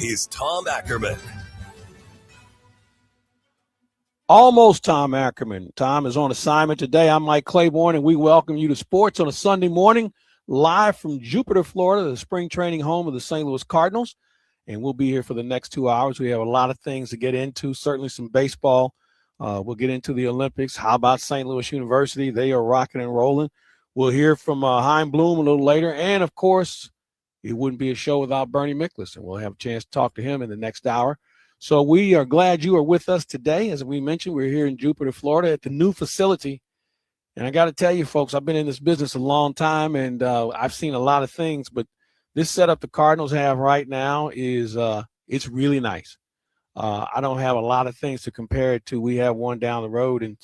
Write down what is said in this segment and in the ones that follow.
he's Tom Ackerman. Almost Tom Ackerman. Tom is on assignment today. I'm Mike Claiborne, and we welcome you to sports on a Sunday morning, live from Jupiter, Florida, the spring training home of the St. Louis Cardinals. And we'll be here for the next 2 hours. We have a lot of things to get into, certainly some baseball. We'll get into the Olympics. How about St. Louis University? They are rocking and rolling. We'll hear from Chaim Bloom a little later. And, of course, it wouldn't be a show without Bernie Miklasz, and we'll have a chance to talk to him in the next hour. So we are glad you are with us today. As we mentioned, we're here in Jupiter, Florida at the new facility. And I got to tell you, folks, I've been in this business a long time, and I've seen a lot of things. But this setup the Cardinals have right now is it's really nice. I don't have a lot of things to compare it to. We have one down the road in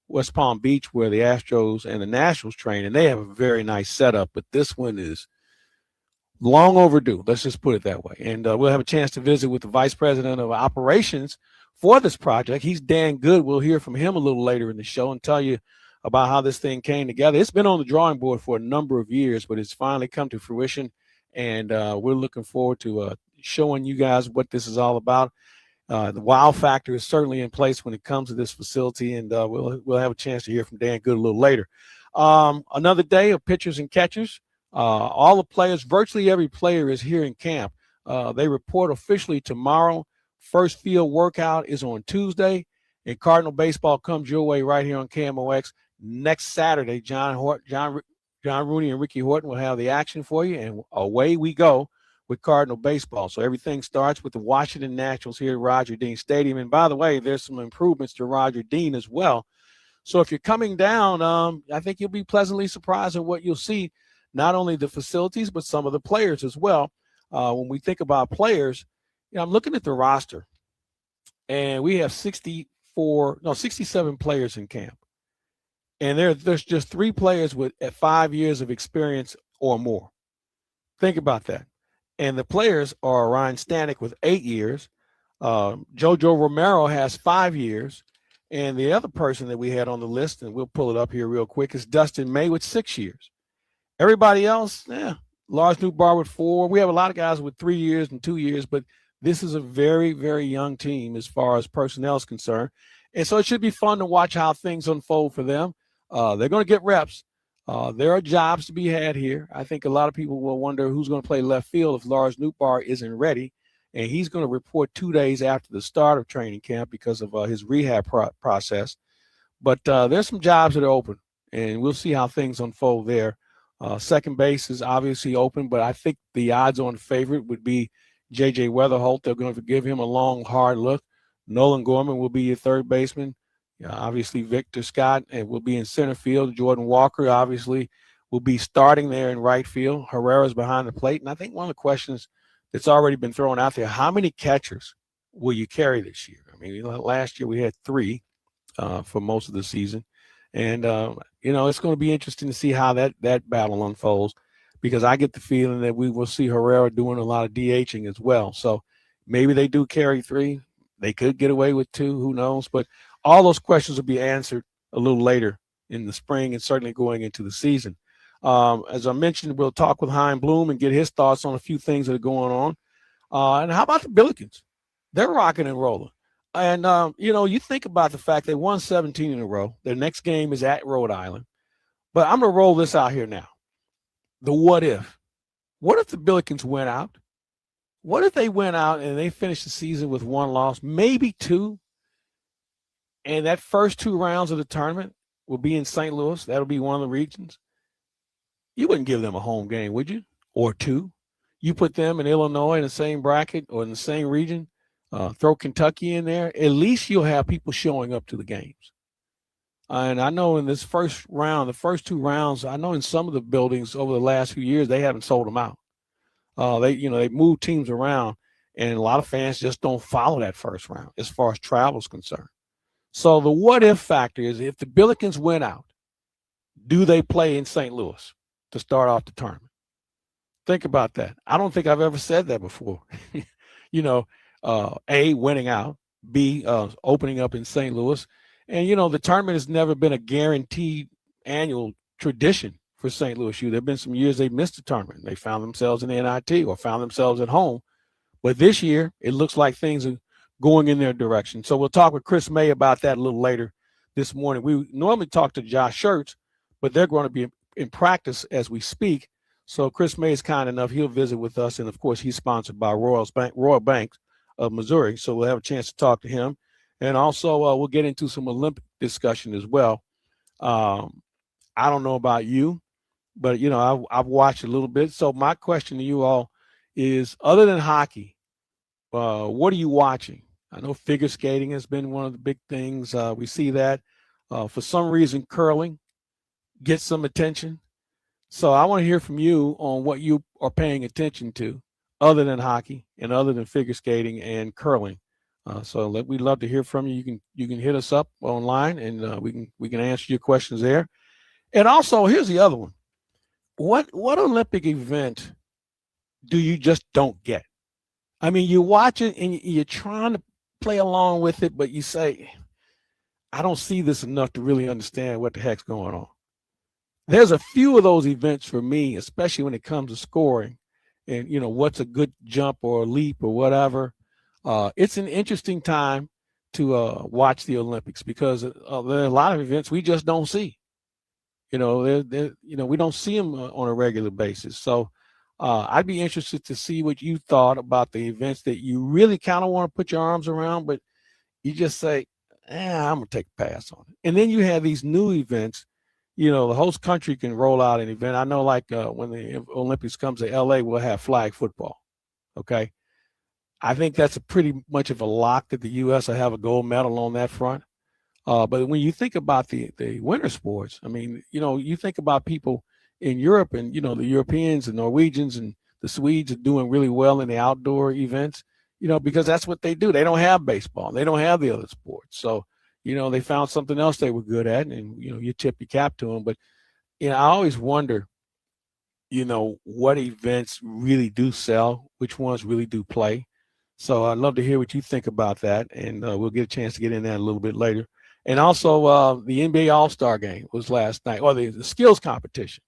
West Palm Beach where the Astros and the Nationals train, and they have a very nice setup. But this one is long overdue. Let's just put it that way. And we'll have a chance to visit with the vice president of operations for this project. He's Dan Good. We'll hear from him a little later in the show and tell you about how this thing came together. It's been on the drawing board for a number of years, but it's finally come to fruition. And we're looking forward to showing you guys what this is all about. The wow factor is certainly in place when it comes to this facility. And we'll have a chance to hear from Dan Good a little later. Another day of pitchers and catchers. All the players, virtually every player is here in camp. They report officially tomorrow. First field workout is on Tuesday, and Cardinal baseball comes your way right here on KMOX next Saturday. John Rooney and Ricky Horton will have the action for you, and away we go with Cardinal baseball. So everything starts with the Washington Nationals here at Roger Dean Stadium. And by the way, there's some improvements to Roger Dean as well. So if you're coming down, I think you'll be pleasantly surprised at what you'll see. Not only the facilities, but some of the players as well. When we think about players, I'm looking at the roster, and we have 67 players in camp. And there's just 3 players with 5 years of experience or more. Think about that. And the players are Ryan Stanek with 8 years. Jojo Romero has 5 years. And the other person that we had on the list, and we'll pull it up here real quick, is Dustin May with 6 years. Everybody else, Lars Nootbaar with 4. We have a lot of guys with 3 years and 2 years, but this is a very, very young team as far as personnel is concerned. And so it should be fun to watch how things unfold for them. They're going to get reps. There are jobs to be had here. I think a lot of people will wonder who's going to play left field if Lars Nootbaar isn't ready. And he's going to report 2 days after the start of training camp because of his rehab process. But there's some jobs that are open, and we'll see how things unfold there. Second base is obviously open, but I think the odds-on favorite would be J.J. Weatherholt. They're going to give him a long, hard look. Nolan Gorman will be your third baseman. Obviously, Victor Scott will be in center field. Jordan Walker, obviously, will be starting there in right field. Herrera's behind the plate. And I think one of the questions that's already been thrown out there, how many catchers will you carry this year? I mean, last year we had 3 for most of the season. And, it's going to be interesting to see how that battle unfolds, because I get the feeling that we will see Herrera doing a lot of DHing as well. So maybe they do carry 3. They could get away with 2. Who knows? But all those questions will be answered a little later in the spring and certainly going into the season. As I mentioned, we'll talk with Chaim Bloom and get his thoughts on a few things that are going on. And how about the Billikens? They're rocking and rolling. And, you think about the fact they won 17 in a row. Their next game is at Rhode Island. But I'm going to roll this out here now. The what if. What if the Billikens went out? What if they went out and they finished the season with 1 loss, maybe 2, and that first 2 rounds of the tournament will be in St. Louis? That'll be one of the regions. You wouldn't give them a home game, would you? Or 2? You put them in Illinois in the same bracket or in the same region. Throw Kentucky in there, at least you'll have people showing up to the games. And I know in this first round, the first 2 rounds, I know in some of the buildings over the last few years, they haven't sold them out. They move teams around, and a lot of fans just don't follow that first round as far as travel is concerned. So the what if factor is, if the Billikens win out, do they play in St. Louis to start off the tournament? Think about that. I don't think I've ever said that before. A, winning out, B, opening up in St. Louis. And, the tournament has never been a guaranteed annual tradition for St. Louis U. There have been some years they missed the tournament. They found themselves in the NIT or found themselves at home. But this year, it looks like things are going in their direction. So we'll talk with Chris May about that a little later this morning. We normally talk to Josh Schertz, but they're going to be in practice as we speak. So Chris May is kind enough. He'll visit with us. And, of course, he's sponsored by Royal Bank of Missouri. So we'll have a chance to talk to him. And also we'll get into some Olympic discussion as well. I don't know about you, but, I've watched a little bit. So my question to you all is, other than hockey, what are you watching? I know figure skating has been one of the big things. We see that. For some reason, curling gets some attention. So I want to hear from you on what you are paying attention to other than hockey and other than figure skating and curling. So we'd love to hear from you. You can hit us up online, and we can answer your questions there. And also, here's the other one. What Olympic event do you just don't get? I mean, you watch it and you're trying to play along with it, but you say, I don't see this enough to really understand what the heck's going on. There's a few of those events for me, especially when it comes to scoring and, what's a good jump or a leap or whatever. It's an interesting time to watch the Olympics because there are a lot of events we just don't see. We don't see them on a regular basis. So I'd be interested to see what you thought about the events that you really kind of want to put your arms around, but you just say, I'm going to take a pass on it. And then you have these new events. The host country can roll out an event. I know when the Olympics comes to LA, we'll have flag football. Okay. I think that's a pretty much of a lock that the U.S. will have a gold medal on that front. But when you think about the winter sports, I mean, you think about people in Europe and, the Europeans and Norwegians and the Swedes are doing really well in the outdoor events, because that's what they do. They don't have baseball. They don't have the other sports. So, they found something else they were good at, and, you tip your cap to them. But, I always wonder, what events really do sell, which ones really do play. So I'd love to hear what you think about that, and we'll get a chance to get in that a little bit later. And also the NBA All-Star game was last night, or the skills competition.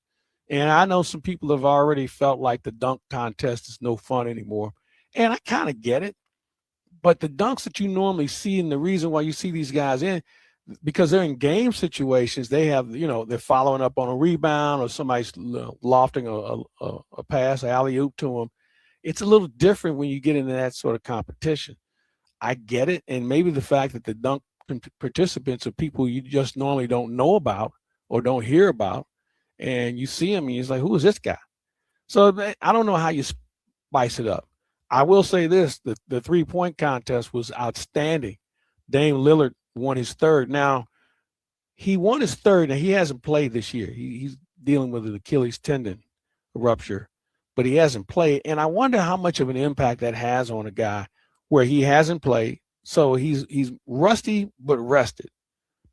And I know some people have already felt like the dunk contest is no fun anymore. And I kind of get it. But the dunks that you normally see, and the reason why you see these guys in, because they're in game situations, they have, they're following up on a rebound or somebody's lofting a pass, an alley-oop to them. It's a little different when you get into that sort of competition. I get it. And maybe the fact that the dunk participants are people you just normally don't know about or don't hear about, and you see him and you're like, who is this guy? So I don't know how you spice it up. I will say this, the three-point contest was outstanding. Dame Lillard won his third. Now, he won his third, and he hasn't played this year. He's dealing with an Achilles tendon rupture, but he hasn't played. And I wonder how much of an impact that has on a guy where he hasn't played. So he's rusty but rested.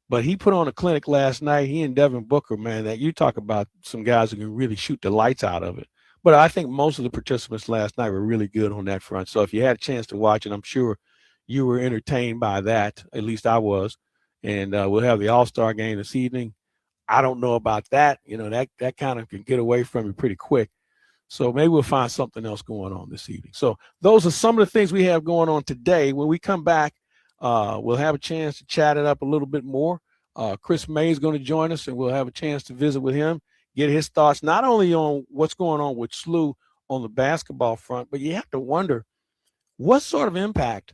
But he put on a clinic last night. He and Devin Booker, man, that you talk about some guys who can really shoot the lights out of it. But I think most of the participants last night were really good on that front. So if you had a chance to watch it, I'm sure you were entertained by that. At least I was. And we'll have the All-Star game this evening. I don't know about that. That kind of can get away from you pretty quick. So maybe we'll find something else going on this evening. So those are some of the things we have going on today. When we come back, we'll have a chance to chat it up a little bit more. Chris May is going to join us, and we'll have a chance to visit with him, get his thoughts not only on what's going on with SLU on the basketball front, but you have to wonder what sort of impact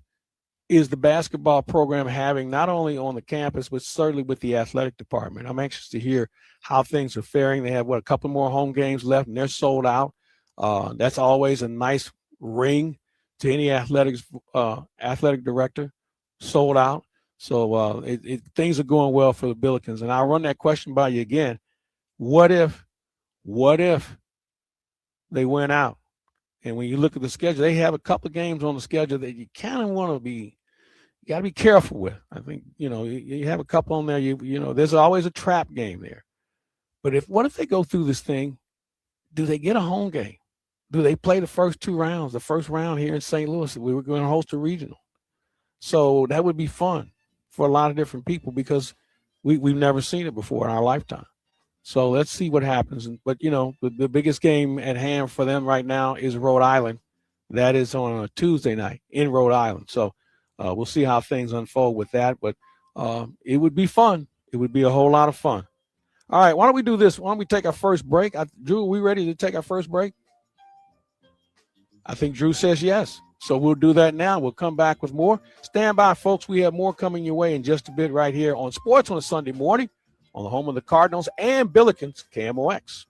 is the basketball program having not only on the campus, but certainly with the athletic department. I'm anxious to hear how things are faring. They have, a couple more home games left, and they're sold out. That's always a nice ring to any athletic director, sold out. So things are going well for the Billikens. And I'll run that question by you again. What if they went out? And when you look at the schedule, they have a couple of games on the schedule that you kind of want to you got to be careful with. I think, you have a couple on there, there's always a trap game there. But what if they go through this thing? Do they get a home game? Do they play the first two rounds? The first round here in St. Louis, we were going to host a regional. So that would be fun for a lot of different people because we've never seen it before in our lifetime. So let's see what happens. But, the biggest game at hand for them right now is Rhode Island That is on a Tuesday night in Rhode Island. So we'll see how things unfold with that. But it would be fun. It would be a whole lot of fun. All right, why don't we do this? Why don't we take our first break? Drew, are we ready to take our first break? I think Drew says yes. So we'll do that now. We'll come back with more. Stand by, folks. We have more coming your way in just a bit right here on Sports on a Sunday morning on the home of the Cardinals and Billikens, KMOX.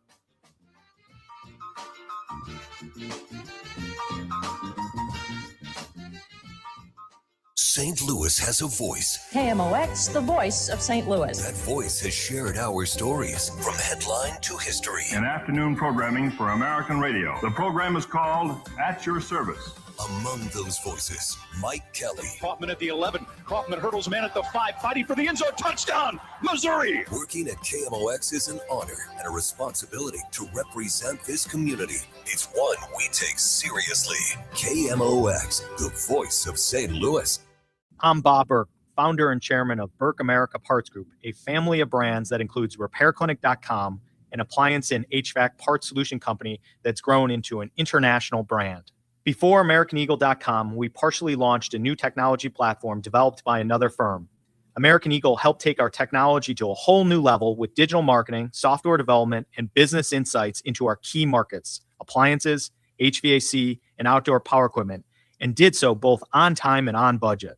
St. Louis has a voice. KMOX, the voice of St. Louis. That voice has shared our stories from headline to history. An afternoon programming for American radio. The program is called At Your Service. Among those voices, Mike Kelly. Kaufman at the 11. Kaufman hurdles man at the 5, fighting for the end zone. Touchdown, Missouri! Working at KMOX is an honor and a responsibility to represent this community. It's one we take seriously. KMOX, the voice of St. Louis. I'm Bob Burke, founder and chairman of Burke America Parts Group, a family of brands that includes RepairClinic.com, an appliance and HVAC parts solution company that's grown into an international brand. Before AmericanEagle.com, we partially launched a new technology platform developed by another firm. American Eagle helped take our technology to a whole new level with digital marketing, software development, and business insights into our key markets, appliances, HVAC, and outdoor power equipment, and did so both on time and on budget.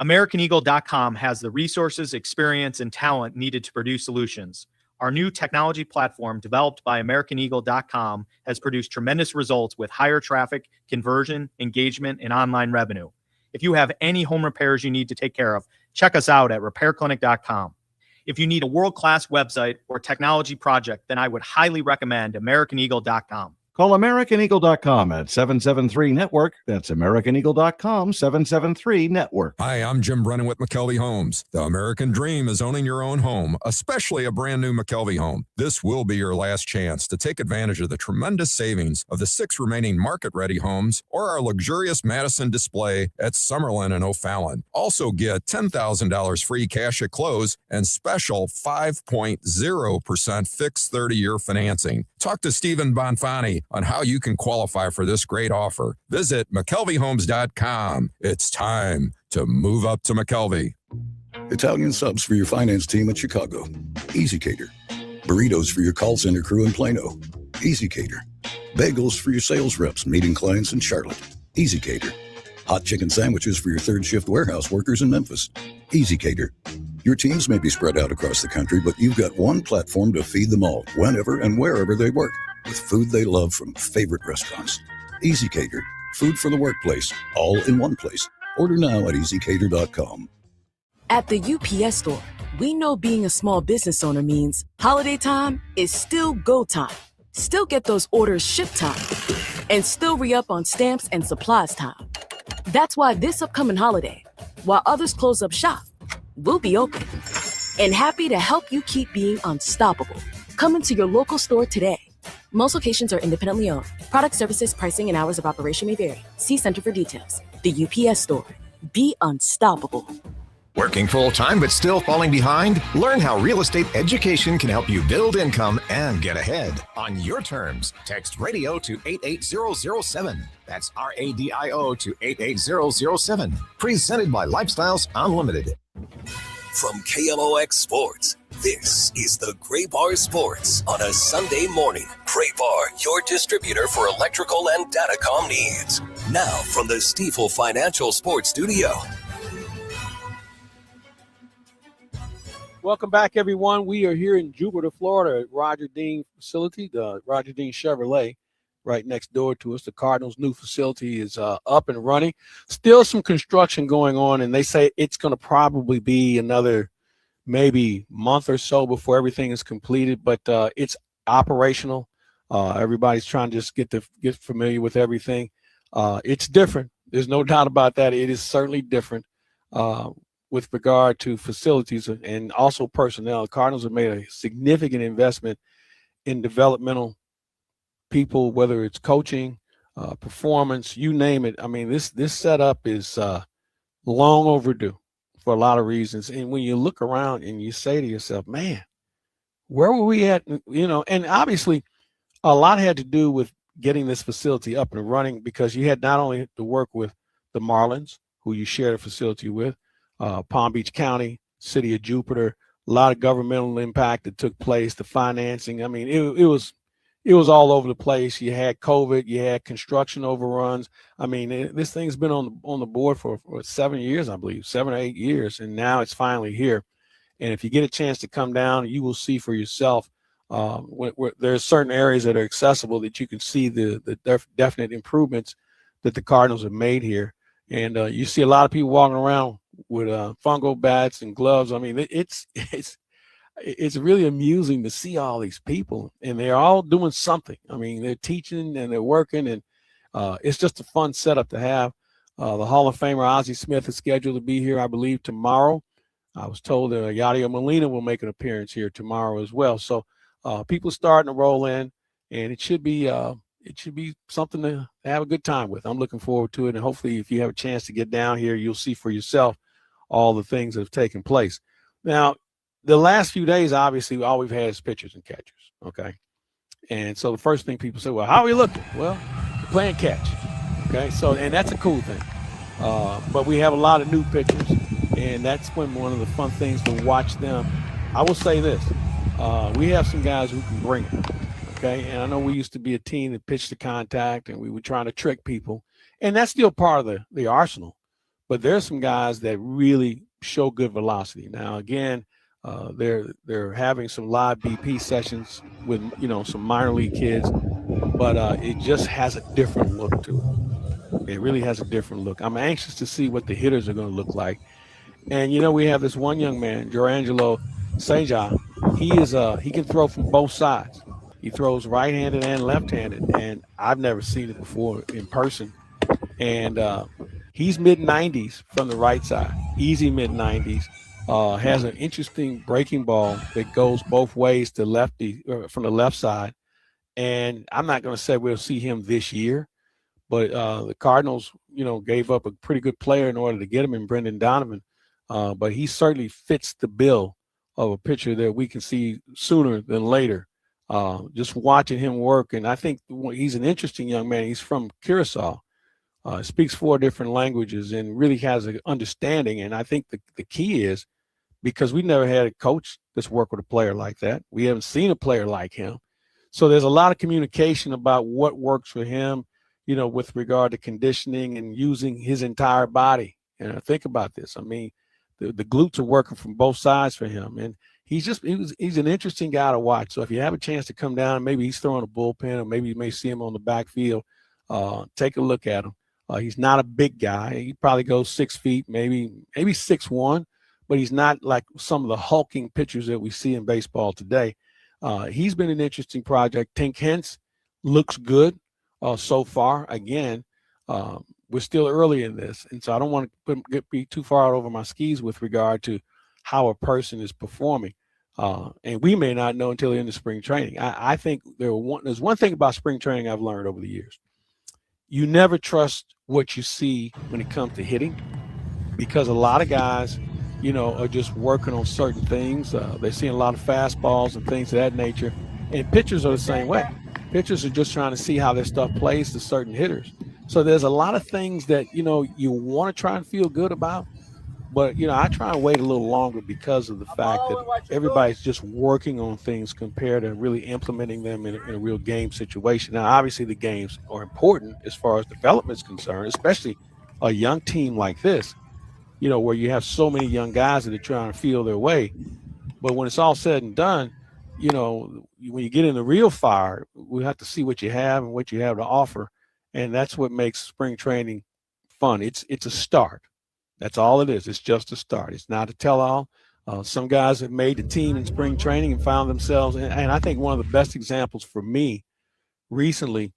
AmericanEagle.com has the resources, experience, and talent needed to produce solutions. Our new technology platform, developed by AmericanEagle.com, has produced tremendous results with higher traffic, conversion, engagement, and online revenue. If you have any home repairs you need to take care of, check us out at RepairClinic.com. If you need a world-class website or technology project, then I would highly recommend AmericanEagle.com. Call AmericanEagle.com at 773-NETWORK. That's AmericanEagle.com, 773-NETWORK. Hi, I'm Jim Brennan with McKelvey Homes. The American dream is owning your own home, especially a brand new McKelvey home. This will be your last chance to take advantage of the tremendous savings of the 6 remaining market-ready homes or our luxurious Madison display at Summerlin and O'Fallon. Also get $10,000 free cash at close and special 5.0% fixed 30-year financing. Talk to Stephen Bonfani on how you can qualify for this great offer. Visit McKelveyHomes.com. It's time to move up to McKelvey. Italian subs for your finance team at Chicago. Easy Cater. Burritos for your call center crew in Plano. Easy Cater. Bagels for your sales reps meeting clients in Charlotte. Easy Cater. Hot chicken sandwiches for your third shift warehouse workers in Memphis. Easy Cater. Your teams may be spread out across the country, but you've got one platform to feed them all, whenever and wherever they work, with food they love from favorite restaurants. Easy Cater. Food for the workplace, all in one place. Order now at easycater.com. At the UPS Store, we know being a small business owner means holiday time is still go time. Still get those orders shipped time. And still re-up on stamps and supplies time. That's why this upcoming holiday, while others close up shop, we'll be open and happy to help you keep being unstoppable. Come into your local store today. Most locations are independently owned. Product, services, pricing, and hours of operation may vary. See Center for details. The UPS Store. Be unstoppable. Working full-time but still falling behind? Learn how real estate education can help you build income and get ahead on your terms. Text radio to 88007. That's RADIO to 88007. Presented by Lifestyles Unlimited. From KMOX Sports, this is the Gray Bar Sports on a Sunday morning. Gray Bar, your distributor for electrical and datacom needs. Now from the Stifel Financial Sports Studio. Welcome back, everyone. We are here in Jupiter, Florida at Roger Dean facility, the Roger Dean Chevrolet, right next door to us. The Cardinals' new facility is up and running. Still some construction going on, and they say it's going to probably be another maybe month or so before everything is completed, but it's operational. Everybody's trying to just get familiar with everything. It's different. There's no doubt about that. It is certainly different with regard to facilities and also personnel. The Cardinals have made a significant investment in developmental people, whether it's coaching, performance, you name it. I mean, this setup is long overdue for a lot of reasons. And when you look around and you say to yourself, man, where were we at? You know, and obviously a lot had to do with getting this facility up and running, because you had not only to work with the Marlins, who you shared a facility with, Palm Beach County, City of Jupiter, a lot of governmental impact that took place, the financing. I mean, it was all over the place. You had COVID, you had construction overruns. I mean, this thing's been on the board for 7 years, I believe, 7 or 8 years, and now it's finally here. And if you get a chance to come down, you will see for yourself. There's certain areas that are accessible that you can see the definite improvements that the Cardinals have made here. And you see a lot of people walking around with fungo bats and gloves. I mean, it's really amusing to see all these people, and they're all doing something. I mean, they're teaching and they're working, and it's just a fun setup to have. The Hall of Famer Ozzie Smith is scheduled to be here, I believe, tomorrow. I was told that Yadier Molina will make an appearance here tomorrow as well. So people starting to roll in, and it should be something to have a good time with. I'm looking forward to it, and hopefully if you have a chance to get down here, you'll see for yourself all the things that have taken place. Now, the last few days, obviously, all we've had is pitchers and catchers, okay? And so the first thing people say, well, how are we looking? Well, we're playing catch, okay? So, and that's a cool thing. But we have a lot of new pitchers, and that's one of the fun things to watch them. I will say this. We have some guys who can bring it, okay? And I know we used to be a team that pitched to contact, and we were trying to trick people, and that's still part of the arsenal. But there's some guys that really show good velocity. Now, again, they're having some live BP sessions with, some minor league kids, but it just has a different look to it. It really has a different look. I'm anxious to see what the hitters are going to look like. And, we have this one young man, Jorangelo Seja. He can throw from both sides. He throws right-handed and left-handed, and I've never seen it before in person. And he's mid-90s from the right side, easy mid-90s. Has an interesting breaking ball that goes both ways to lefty from the left side. And I'm not going to say we'll see him this year, but the Cardinals, gave up a pretty good player in order to get him in Brendan Donovan. But he certainly fits the bill of a pitcher that we can see sooner than later. Just watching him work, and I think he's an interesting young man. He's from Curacao. Speaks 4 different languages and really has an understanding. And I think the key is, because we never had a coach that's worked with a player like that. We haven't seen a player like him. So there's a lot of communication about what works for him, with regard to conditioning and using his entire body. And think about this. I mean, the glutes are working from both sides for him. And he's an interesting guy to watch. So if you have a chance to come down, maybe he's throwing a bullpen, or maybe you may see him on the backfield, take a look at him. He's not a big guy. He probably goes 6 feet, maybe 6'1", but he's not like some of the hulking pitchers that we see in baseball today. He's been an interesting project. Tink Hence looks good so far. Again, we're still early in this, and so I don't want to be too far out over my skis with regard to how a person is performing. And we may not know until the end of spring training. I think there's one thing about spring training I've learned over the years. You never trust what you see when it comes to hitting, because a lot of guys, are just working on certain things. They're seeing a lot of fastballs and things of that nature. And pitchers are the same way. Pitchers are just trying to see how their stuff plays to certain hitters. So there's a lot of things that, you want to try and feel good about. But, I try and wait a little longer because of the fact that everybody's just working on things compared to really implementing them in a real game situation. Now, obviously, the games are important as far as development is concerned, especially a young team like this, where you have so many young guys that are trying to feel their way. But when it's all said and done, when you get in the real fire, we have to see what you have and what you have to offer. And that's what makes spring training fun. It's a start. That's all it is. It's just a start. It's not a tell-all. Some guys have made the team in spring training and found themselves. And I think one of the best examples for me recently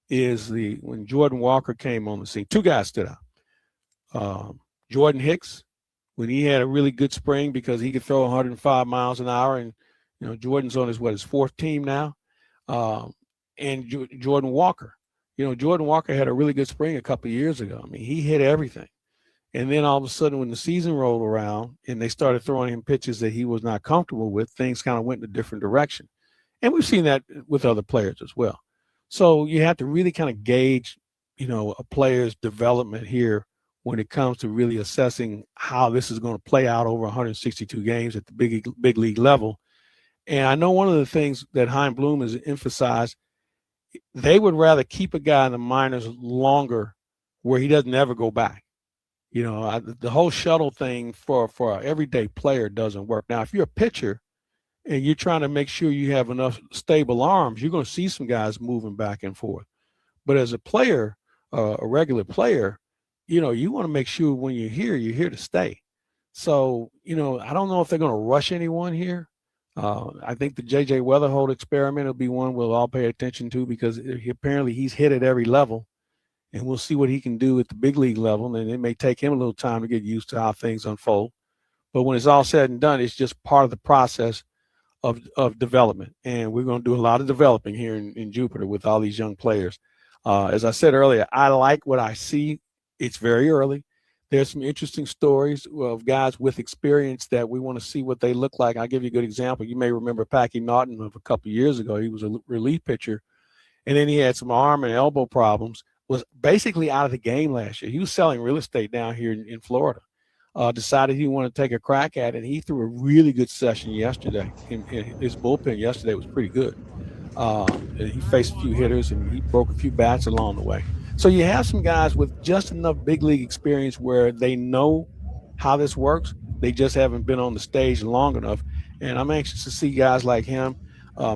is when Jordan Walker came on the scene. 2 guys stood out. Jordan Hicks, when he had a really good spring because he could throw 105 miles an hour, and Jordan's on his 4th team now. And Jordan Walker. Jordan Walker had a really good spring a couple of years ago. I mean, he hit everything. And then all of a sudden, when the season rolled around and they started throwing him pitches that he was not comfortable with, things kind of went in a different direction. And we've seen that with other players as well. So you have to really kind of gauge, a player's development here when it comes to really assessing how this is going to play out over 162 games at the big league level. And I know one of the things that Chaim Bloom has emphasized, they would rather keep a guy in the minors longer where he doesn't ever go back. The whole shuttle thing for an everyday player doesn't work. Now, if you're a pitcher and you're trying to make sure you have enough stable arms, you're going to see some guys moving back and forth. But as a player, a regular player, you want to make sure when you're here to stay. So, I don't know if they're going to rush anyone here. I think the J.J. Weatherholt experiment will be one we'll all pay attention to because apparently he's hit at every level, and we'll see what he can do at the big league level. And it may take him a little time to get used to how things unfold. But when it's all said and done, it's just part of the process of development. And we're going to do a lot of developing here in Jupiter with all these young players. As I said earlier, I like what I see. It's very early. There's some interesting stories of guys with experience that we want to see what they look like. I'll give you a good example. You may remember Packy Naughton of a couple of years ago. He was a relief pitcher, and then he had some arm and elbow problems, was basically out of the game last year. He was selling real estate down here in Florida. Decided he wanted to take a crack at it, and he threw a really good session yesterday. His bullpen yesterday was pretty good. He faced a few hitters, and he broke a few bats along the way. So you have some guys with just enough big league experience where they know how this works. They just haven't been on the stage long enough. And I'm anxious to see guys like him.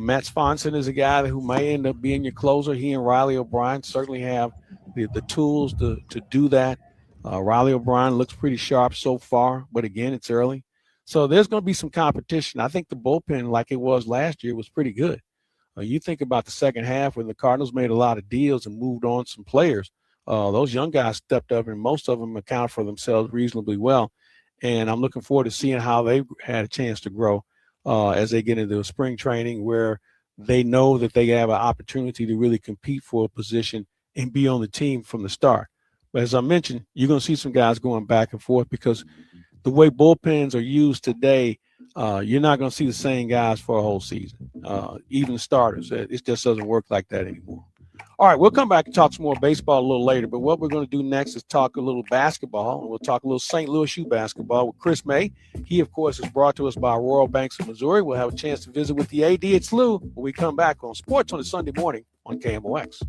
Matt Swanson is a guy who may end up being your closer. He and Riley O'Brien certainly have the tools to do that. Riley O'Brien looks pretty sharp so far, but again, it's early. So there's going to be some competition. I think the bullpen, like it was last year, was pretty good. You think about the second half when the Cardinals made a lot of deals and moved on some players. Those young guys stepped up, and most of them accounted for themselves reasonably well. And I'm looking forward to seeing how they had a chance to grow as they get into spring training where they know that they have an opportunity to really compete for a position and be on the team from the start. But as I mentioned, you're going to see some guys going back and forth because the way bullpens are used today, you're not going to see the same guys for a whole season, even starters. It just doesn't work like that anymore. All right, we'll come back and talk some more baseball a little later, but what we're going to do next is talk a little basketball, and we'll talk a little St. Louis U basketball with Chris May. He, of course, is brought to us by Royal Banks of Missouri. We'll have a chance to visit with the AD. It's Lou when we come back on Sports on a Sunday morning on KMOX.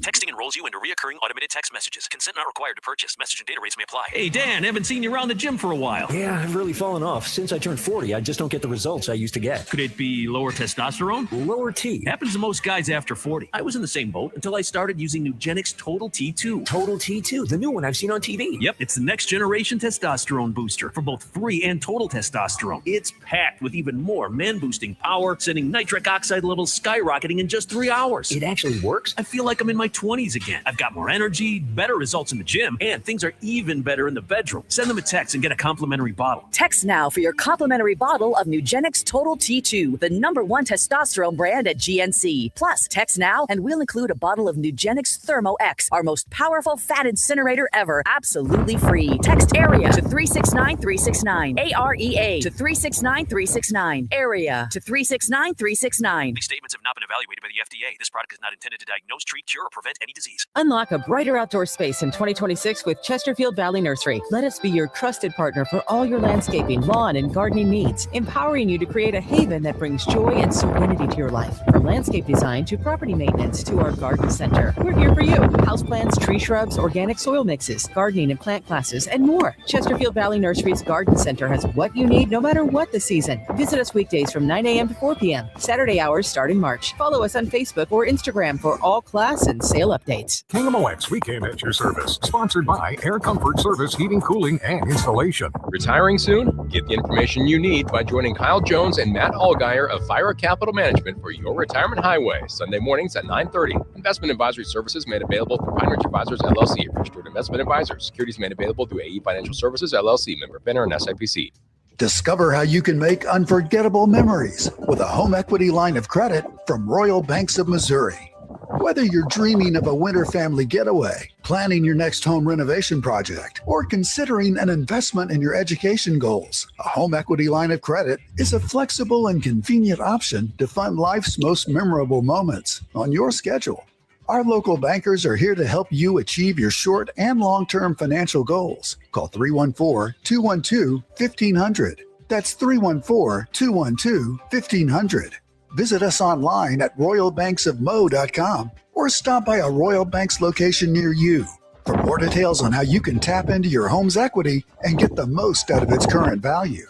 Texting enrolls you into recurring automated text messages. Consent not required to purchase. Message and data rates may apply. Hey, Dan, haven't seen you around the gym for a while. Yeah, I've really fallen off. Since I turned 40, I just don't get the results I used to get. Could it be lower testosterone? Lower T. Happens to most guys after 40. I was in the same boat until I started using Nugenix Total T2. Total T2, the new one I've seen on TV. Yep, it's the next generation testosterone booster for both free and total testosterone. It's packed with even more man-boosting power, sending nitric oxide levels skyrocketing in just 3 hours. It actually works? I feel like I'm in my 20s again. I've got more energy, better results in the gym, and things are even better in the bedroom. Send them a text and get a complimentary bottle. Text now for your complimentary bottle of Nugenix Total T2, the #1 testosterone brand at GNC. Plus, text now and we'll include a bottle of Nugenix Thermo X, our most powerful fat incinerator ever, absolutely free. Text AREA to 369-369. AREA to 369-369. AREA to 369-369. These statements have not been evaluated by the FDA. This product is not intended to diagnose, treat, cure, or prevent any disease. Unlock a brighter outdoor space in 2026 with Chesterfield Valley Nursery. Let us be your trusted partner for all your landscaping, lawn, and gardening needs, empowering you to create a haven that brings joy and serenity to your life. From landscape design to property maintenance to our garden center, we're here for you. Houseplants, tree shrubs, organic soil mixes, gardening and plant classes, and more. Chesterfield Valley Nursery's Garden Center has what you need no matter what the season. Visit us weekdays from 9 a.m. to 4 p.m. Saturday hours start in March. Follow us on Facebook or Instagram for all class and sale updates. KMOX Weekend at your service. Sponsored by Air Comfort Service Heating, Cooling, and Installation. Retiring soon? Get the information you need by joining Kyle Jones and Matt Allgeier of Fire Capital Management for your retirement highway. Sunday mornings at 9:30. Investment advisory services made available through Pine Ridge Advisors, LLC, registered investment advisors. Securities made available through AE Financial Services, LLC, member FINRA and SIPC. Discover how you can make unforgettable memories with a home equity line of credit from Royal Banks of Missouri. Whether you're dreaming of a winter family getaway, planning your next home renovation project, or considering an investment in your education goals, a home equity line of credit is a flexible and convenient option to fund life's most memorable moments on your schedule. Our local bankers are here to help you achieve your short and long-term financial goals. Call 314-212-1500. That's 314-212-1500. Visit us online at royalbanksofmo.com or stop by a Royal Banks location near you. For more details on how you can tap into your home's equity and get the most out of its current value.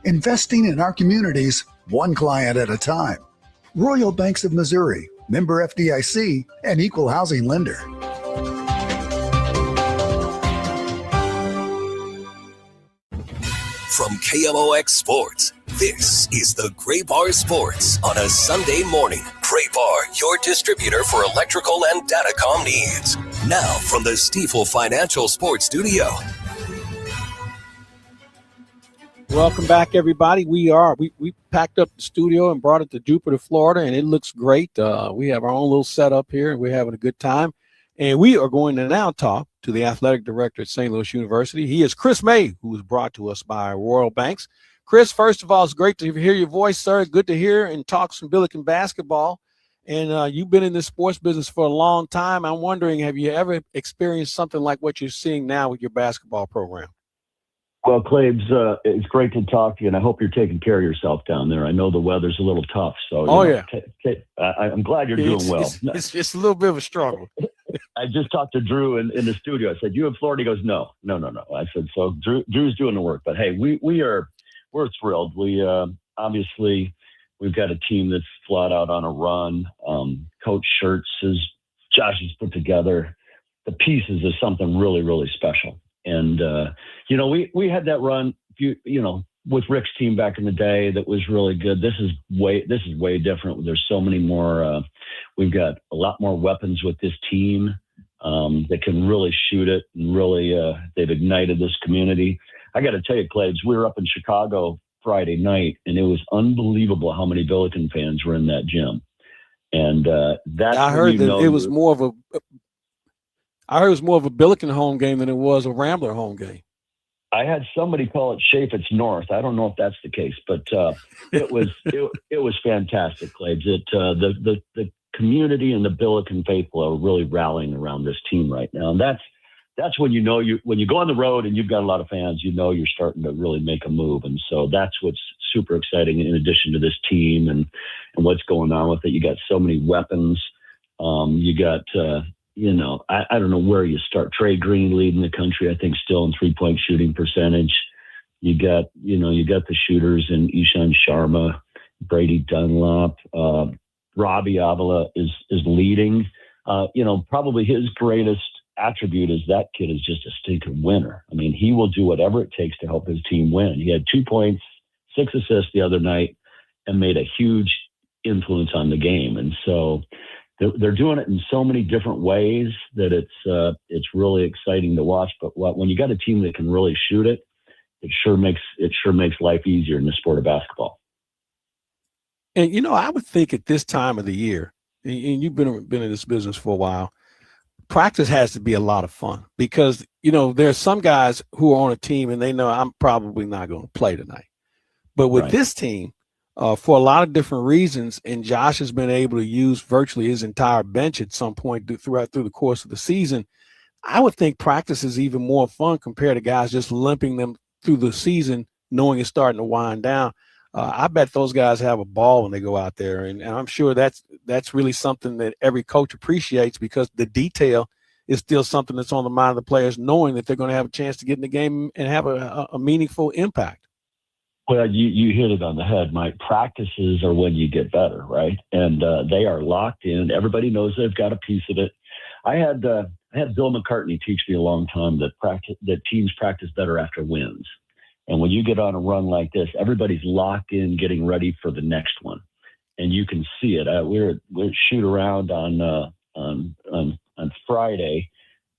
Investing in our communities, one client at a time. Royal Banks of Missouri, member FDIC, and equal housing lender. From KMOX Sports, this is the Gray Bar Sports on a Sunday morning. Gray Bar, your distributor for electrical and datacom needs. Now from the Stifel Financial Sports Studio. Welcome back, everybody. We packed up the studio and brought it to Jupiter, Florida, and it looks great. We have our own little setup here, and we're having a good time. And we are going to now talk to the athletic director at St. Louis University. He is Chris May, who was brought to us by Royal Banks. Chris, first of all, it's great to hear your voice, sir. Good to hear and talk some Billiken basketball. And you've been in this sports business for a long time. I'm wondering, have you ever experienced something like what you're seeing now with your basketball program? Well, Claibs, it's great to talk to you, and I hope you're taking care of yourself down there. I know the weather's a little tough, so I'm glad you're doing well. It's just a little bit of a struggle. I just talked to Drew in the studio. I said, "You in Florida?" He goes, "No." I said, "So Drew's doing the work." But hey, we're thrilled. We obviously we've got a team that's flat out on a run. Coach Schertz Josh has put together the pieces of something really, really special. And we had that run, with Rick's team back in the day that was really good. This is way different. There's so many more. We've got a lot more weapons with this team that can really shoot it, and really they've ignited this community. I got to tell you, Claibs, we were up in Chicago Friday night, and it was unbelievable how many Billiken fans were in that gym. And that's I heard that it was more of a. I heard it was more of a Billiken home game than it was a Rambler home game. I had somebody call it Chaffetz North. I don't know if that's the case, but it was fantastic, Claibs. The community and the Billiken faithful are really rallying around this team right now, and that's when when you go on the road and you've got a lot of fans, you're starting to really make a move, and so that's what's super exciting. In addition to this team and what's going on with it, you got so many weapons. You got. I don't know where you start. Trey Green leading the country, I think, still in 3-point shooting percentage. You got the shooters in Ishan Sharma, Brady Dunlop, Robbie Avila is leading. Probably his greatest attribute is that kid is just a stinking winner. I mean, he will do whatever it takes to help his team win. He had 2 points, 6 assists the other night, and made a huge influence on the game. And so they're doing it in so many different ways that it's really exciting to watch. But when you got a team that can really shoot it, it sure makes life easier in the sport of basketball. And I would think at this time of the year, and you've been in this business for a while, practice has to be a lot of fun because there's some guys who are on a team and they know I'm probably not going to play tonight. But with this team, for a lot of different reasons, and Josh has been able to use virtually his entire bench at some point through the course of the season. I would think practice is even more fun compared to guys just limping them through the season, knowing it's starting to wind down. I bet those guys have a ball when they go out there, and I'm sure that's really something that every coach appreciates because the detail is still something that's on the mind of the players, knowing that they're going to have a chance to get in the game and have a meaningful impact. Well, you hit it on the head, Mike. Practices are when you get better, right? And they are locked in. Everybody knows they've got a piece of it. I had Bill McCartney teach me a long time that teams practice better after wins. And when you get on a run like this, everybody's locked in, getting ready for the next one, and you can see it. We're shoot around on Friday,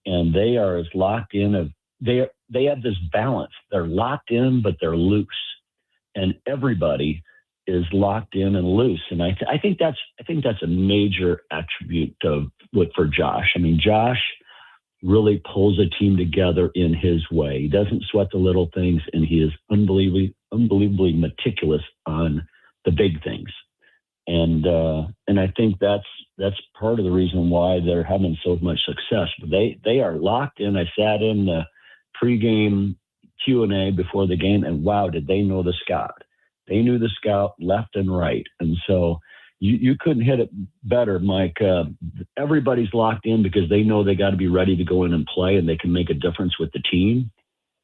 and they are as locked in. They have this balance. They're locked in, but they're loose. And everybody is locked in and loose. And I think that's a major attribute for Josh. I mean, Josh really pulls a team together in his way. He doesn't sweat the little things, and he is unbelievably meticulous on the big things. And I think that's part of the reason why they're having so much success. But they are locked in. I sat in the pregame Q&A before the game, and wow, did they know the scout? They knew the scout left and right. And so you couldn't hit it better, Mike. Everybody's locked in because they know they got to be ready to go in and play, and they can make a difference with the team,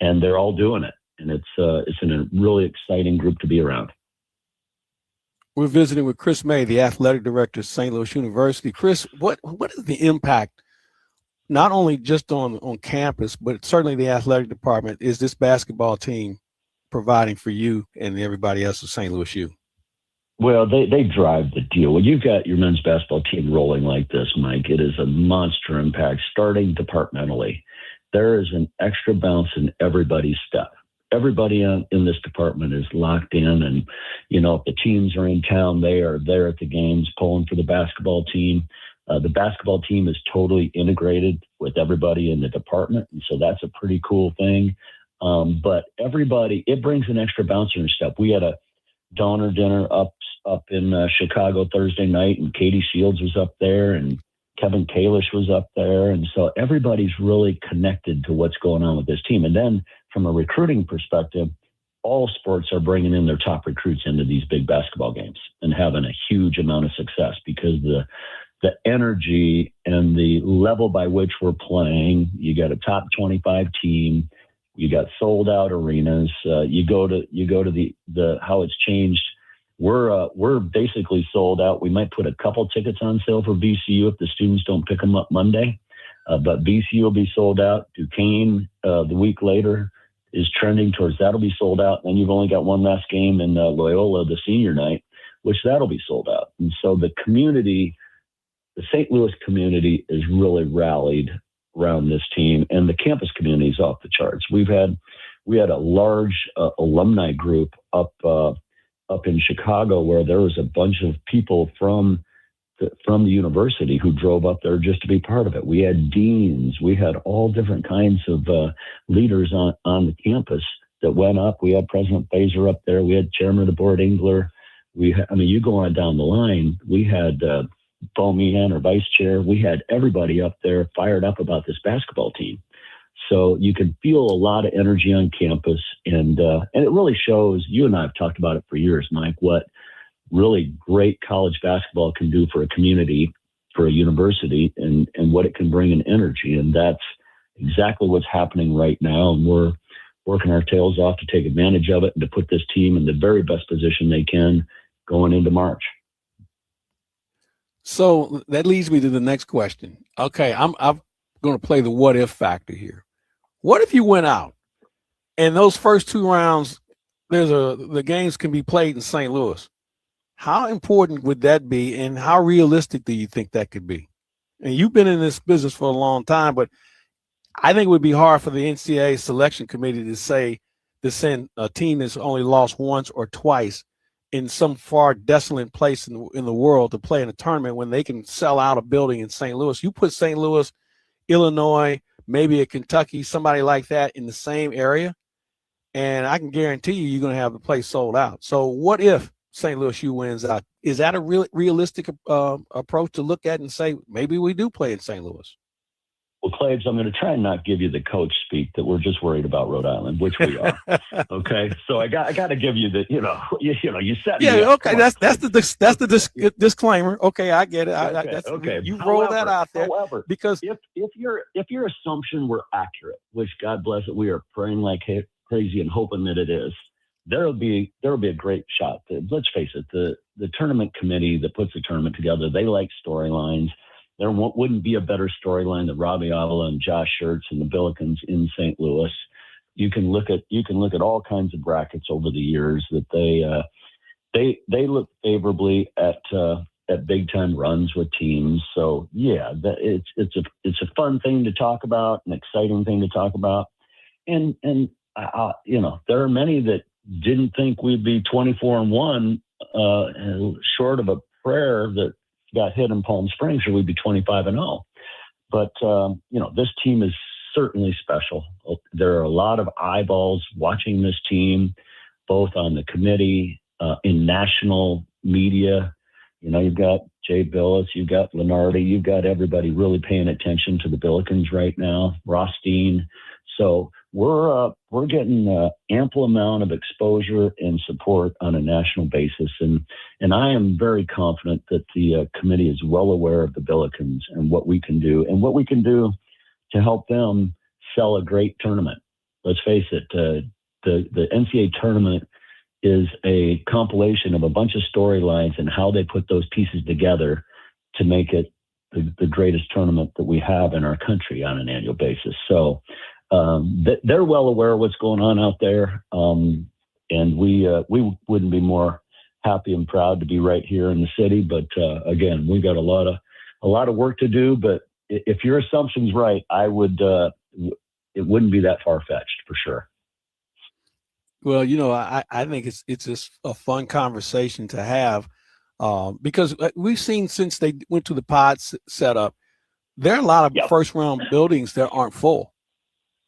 and they're all doing it. And it's a really exciting group to be around. We're visiting with Chris May, the athletic director of St. Louis University. Chris, what is the impact, not only just on campus, but certainly the athletic department, is this basketball team providing for you and everybody else at St. Louis U? Well, they drive the deal. When you've got your men's basketball team rolling like this, Mike, it is a monster impact, starting departmentally. There is an extra bounce in everybody's step. Everybody in this department is locked in, and, if the teams are in town, they are there at the games pulling for the basketball team. The basketball team is totally integrated with everybody in the department, and so that's a pretty cool thing. But everybody, it brings an extra bounce in your step. We had a Donner dinner up in Chicago Thursday night, and Katie Shields was up there, and Kevin Kalish was up there. And so everybody's really connected to what's going on with this team. And then from a recruiting perspective, all sports are bringing in their top recruits into these big basketball games and having a huge amount of success because the energy and the level by which we're playing, you got a top 25 team, you got sold out arenas, you go to the how it's changed. We're basically sold out. We might put a couple tickets on sale for VCU if the students don't pick them up Monday, but VCU will be sold out. Duquesne the week later is trending towards that'll be sold out. And then you've only got one last game in Loyola, the senior night, which that'll be sold out. And so the community, the St. Louis community, is really rallied around this team, and the campus community is off the charts. We had a large alumni group up in Chicago where there was a bunch of people from the university who drove up there just to be part of it. We had deans, we had all different kinds of leaders on the campus that went up. We had President Fazer up there. We had Chairman of the Board Engler. You go on down the line. We had Paul Meehan, our vice chair. We had everybody up there fired up about this basketball team. So you can feel a lot of energy on campus, and it really shows. You and I have talked about it for years, Mike, what really great college basketball can do for a community, for a university, and what it can bring in energy. And that's exactly what's happening right now. And we're working our tails off to take advantage of it and to put this team in the very best position they can going into March. So that leads me to the next question. Okay, I'm going to play the what if factor here. What if you went out and those first two rounds, the games can be played in St. Louis? How important would that be, and how realistic do you think that could be? And you've been in this business for a long time, but I think it would be hard for the NCAA selection committee to send a team that's only lost once or twice in some far desolate place in the world to play in a tournament when they can sell out a building in St. Louis. You put St. Louis, Illinois, maybe a Kentucky, somebody like that in the same area, and I can guarantee you're going to have the place sold out. So what if St. Louis U wins out? Is that a realistic approach to look at and say, maybe we do play in St. Louis? Well, Claibs, I'm going to try and not give you the coach speak that we're just worried about Rhode Island, which we are. Okay, so I got to give you the, you set. Yeah, okay, that's the disclaimer. Okay, I get it. Okay. You roll that out there. However, because if your assumption were accurate, which God bless it, we are praying like crazy and hoping that it is, there'll be a great shot. Let's face it, the tournament committee that puts the tournament together, they like storylines. There wouldn't be a better storyline than Robbie Avila and Josh Schertz and the Billikens in St. Louis. You can look at all kinds of brackets over the years that they look favorably at big time runs with teams. So yeah, it's a fun thing to talk about, an exciting thing to talk about, and there are many that didn't think we'd be 24-1 short of a prayer that got hit in Palm Springs, or we'd be 25-0. But, this team is certainly special. There are a lot of eyeballs watching this team, both on the committee, in national media. You've got Jay Billis, you've got Lenardi, you've got everybody really paying attention to the Billikens right now, Rothstein. So we're getting an ample amount of exposure and support on a national basis. And I am very confident that the committee is well aware of the Billikens and what we can do to help them sell a great tournament. Let's face it, the NCAA tournament is a compilation of a bunch of storylines and how they put those pieces together to make it the greatest tournament that we have in our country on an annual basis. So they're well aware of what's going on out there. And we wouldn't be more happy and proud to be right here in the city. But again, we've got a lot of work to do. But if your assumption's right, it wouldn't be that far-fetched for sure. Well, I think it's just a fun conversation to have because we've seen since they went to the pod setup, there are a lot of first round buildings that aren't full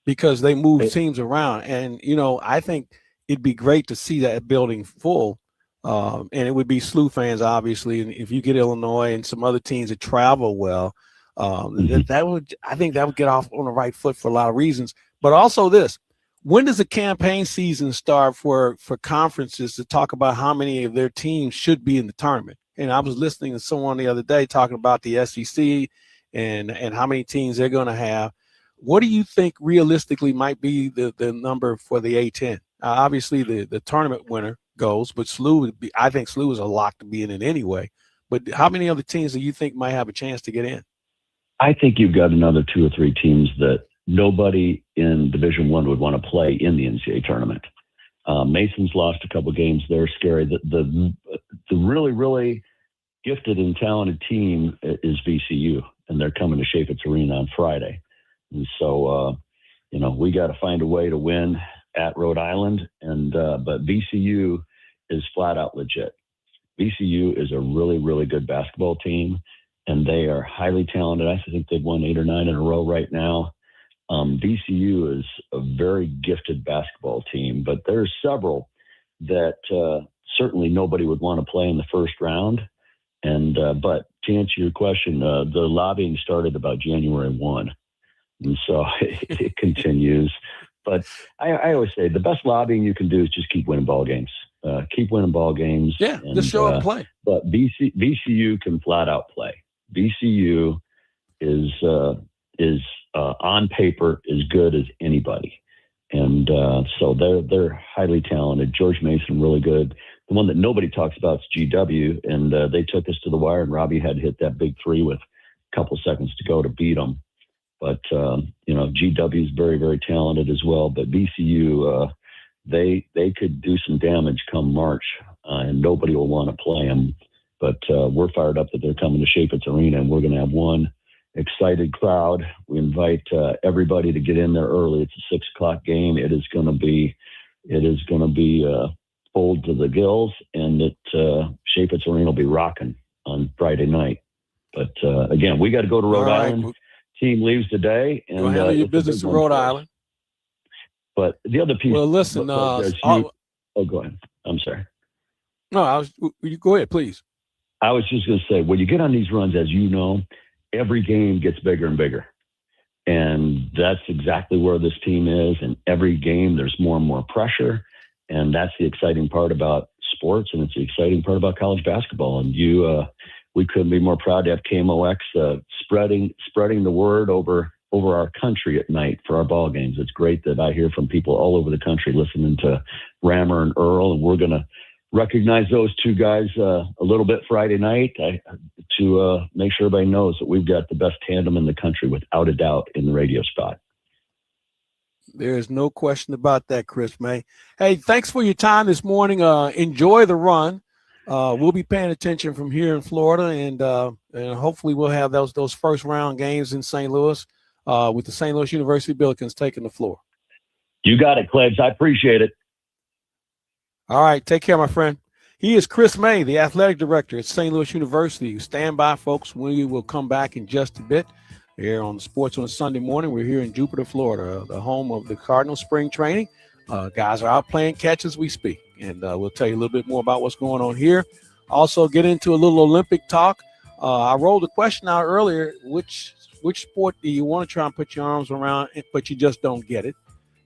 because they move teams around. And, I think it'd be great to see that building full. And it would be SLU fans, obviously. And if you get Illinois and some other teams that travel well, I think that would get off on the right foot for a lot of reasons. But also this. When does the campaign season start for conferences to talk about how many of their teams should be in the tournament? And I was listening to someone the other day talking about the SEC and how many teams they're going to have. What do you think realistically might be the number for the A-10? Obviously, the tournament winner goes, but I think SLU is a lock to be in it anyway. But how many other teams do you think might have a chance to get in? I think you've got another 2 or 3 teams that nobody in Division I would want to play in the NCAA tournament. Mason's lost a couple games. They're scary. The really, really gifted and talented team is VCU, and they're coming to Chaifetz Arena on Friday. And so, we got to find a way to win at Rhode Island. But VCU is flat out legit. VCU is a really, really good basketball team, and they are highly talented. I think they've won 8 or 9 in a row right now. VCU is a very gifted basketball team, but there's several that certainly nobody would want to play in the first round. But to answer your question, the lobbying started about January 1, and so it continues. But I always say the best lobbying you can do is just keep winning ball games. Keep winning ball games. Yeah, just show up and play. But VCU can flat out play. VCU is on paper as good as anybody. And so they're highly talented. George Mason, really good. The one that nobody talks about is GW, and they took us to the wire, and Robbie had to hit that big 3 with a couple seconds to go to beat them. But, GW is very, very talented as well. But VCU, they could do some damage come March, and nobody will want to play them. But we're fired up that they're coming to Chaifetz Arena, and we're going to have one excited crowd. We invite everybody to get in there early. It's a 6:00 game. It is going to be full to the gills, and Chaifetz Arena will be rocking on Friday night. But again, we got to go to Rhode Island. Team leaves today, and handle your business in Rhode Island. But the other piece. Well, listen. go ahead. I'm sorry. No, you go ahead, please. I was just going to say, when you get on these runs, as you know, every game gets bigger and bigger. And that's exactly where this team is. And every game, there's more and more pressure. And that's the exciting part about sports. And it's the exciting part about college basketball. And we couldn't be more proud to have KMOX spreading the word over our country at night for our ball games. It's great that I hear from people all over the country listening to Rammer and Earl. And we're going to recognize those 2 guys a little bit Friday night to make sure everybody knows that we've got the best tandem in the country, without a doubt, in the radio spot. There is no question about that, Chris May. Hey, thanks for your time this morning. Enjoy the run. We'll be paying attention from here in Florida, and hopefully we'll have those first round games in St. Louis with the St. Louis University Billikens taking the floor. You got it, Claibs. I appreciate it. All right. Take care, my friend. He is Chris May, the athletic director at St. Louis University. Stand by, folks. We will come back in just a bit here on Sports on a Sunday Morning. We're here in Jupiter, Florida, the home of the Cardinals spring training. Guys are out playing catch as we speak, and we'll tell you a little bit more about what's going on here. Also get into a little Olympic talk. I rolled a question out earlier, which sport do you want to try and put your arms around, but you just don't get it?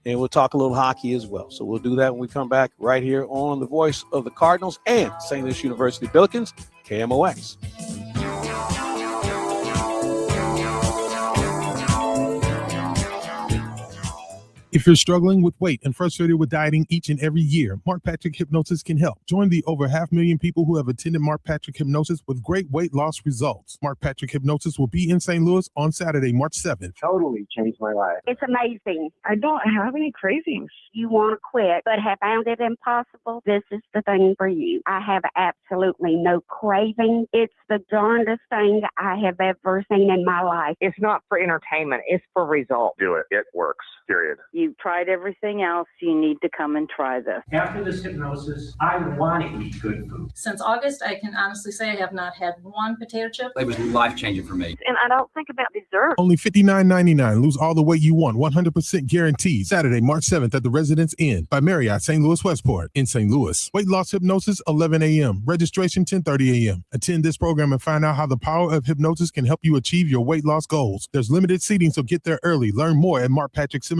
And we'll talk a little hockey as well. So we'll do that when we come back right here on the voice of the Cardinals and St. Louis University Billikens, KMOX. If you're struggling with weight and frustrated with dieting each and every year, Mark Patrick Hypnosis can help. Join the over 500,000 people who have attended Mark Patrick Hypnosis with great weight loss results. Mark Patrick Hypnosis will be in St. Louis on Saturday, March 7th. Totally changed my life. It's amazing. I don't have any cravings. You want to quit, but have found it impossible? This is the thing for you. I have absolutely no craving. It's the darndest thing I have ever seen in my life. It's not for entertainment. It's for results. Do it. It works. Period. You've tried everything else. You need to come and try this. After this hypnosis, I want to eat good food. Since August, I can honestly say I have not had one potato chip. It was life-changing for me. And I don't think about dessert. Only $59.99. Lose all the weight you want. 100% guaranteed. Saturday, March 7th at the Residence Inn by Marriott, St. Louis Westport in St. Louis. Weight loss hypnosis, 11 a.m. Registration, 10:30 a.m. Attend this program and find out how the power of hypnosis can help you achieve your weight loss goals. There's limited seating, so get there early. Learn more at markpatrickseminars.com.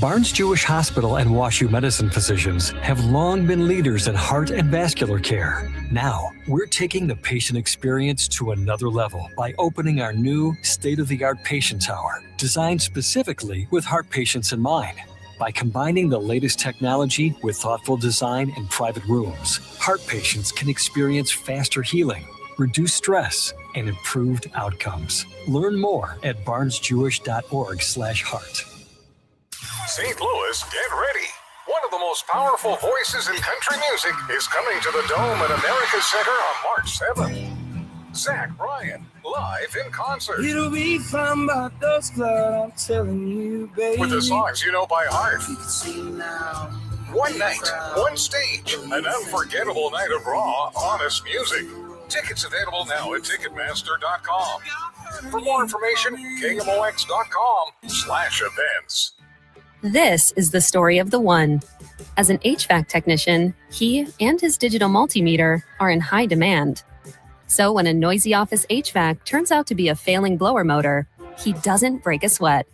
Barnes Jewish Hospital and WashU Medicine physicians have long been leaders in heart and vascular care. Now, we're taking the patient experience to another level by opening our new state-of-the-art patient tower, designed specifically with heart patients in mind. By combining the latest technology with thoughtful design and private rooms, heart patients can experience faster healing, reduced stress, and improved outcomes. Learn more at barnesjewish.org/heart. St. Louis, get ready. One of the most powerful voices in country music is coming to the Dome at America Center on March 7th. Zach Bryan, live in concert. It'll be fun about those clubs, I'm telling you, baby. With the songs you know by heart. One night, one stage, an unforgettable night of raw, honest music. Tickets available now at Ticketmaster.com. For more information, KMOX.com/events. This is the story of the one. As an HVAC technician, he and his digital multimeter are in high demand. So when a noisy office HVAC turns out to be a failing blower motor, he doesn't break a sweat.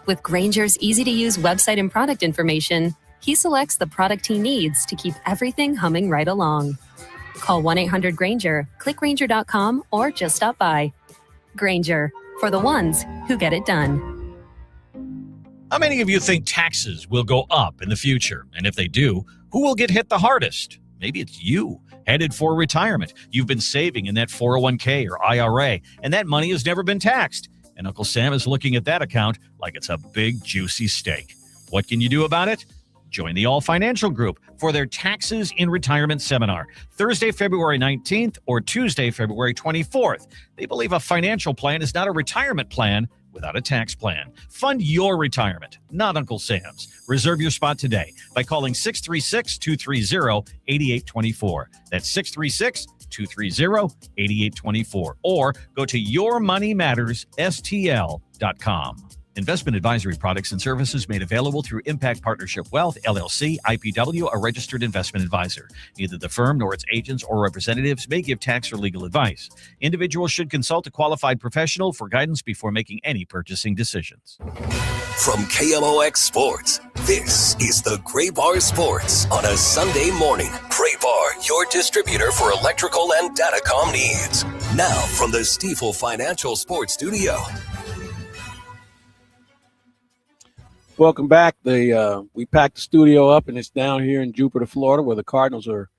With Grainger's easy-to-use website and product information, he selects the product he needs to keep everything humming right along. Call 1-800-GRAINGER, click Grainger.com, or just stop by. Grainger, for the ones who get it done. How many of you think taxes will go up in the future? And if they do, who will get hit the hardest? Maybe it's you, headed for retirement. You've been saving in that 401k or IRA, and that money has never been taxed. And Uncle Sam is looking at that account like it's a big, juicy steak. What can you do about it? Join the All Financial Group for their Taxes in Retirement Seminar, Thursday, February 19th or Tuesday, February 24th. They believe a financial plan is not a retirement plan without a tax plan. Fund your retirement, not Uncle Sam's. Reserve your spot today by calling 636-230-8824. That's 636-230-8824. Or go to yourmoneymattersstl.com. Investment advisory products and services made available through Impact Partnership Wealth, LLC, IPW, a registered investment advisor. Neither the firm nor its agents or representatives may give tax or legal advice. Individuals should consult a qualified professional for guidance before making any purchasing decisions. From KMOX Sports, this is the Gray Bar Sports on a Sunday morning. Gray Bar, your distributor for electrical and datacom needs. Now from the Stifel Financial Sports Studio. Welcome back. We packed the studio up, and it's down here in Jupiter, Florida, where the Cardinals are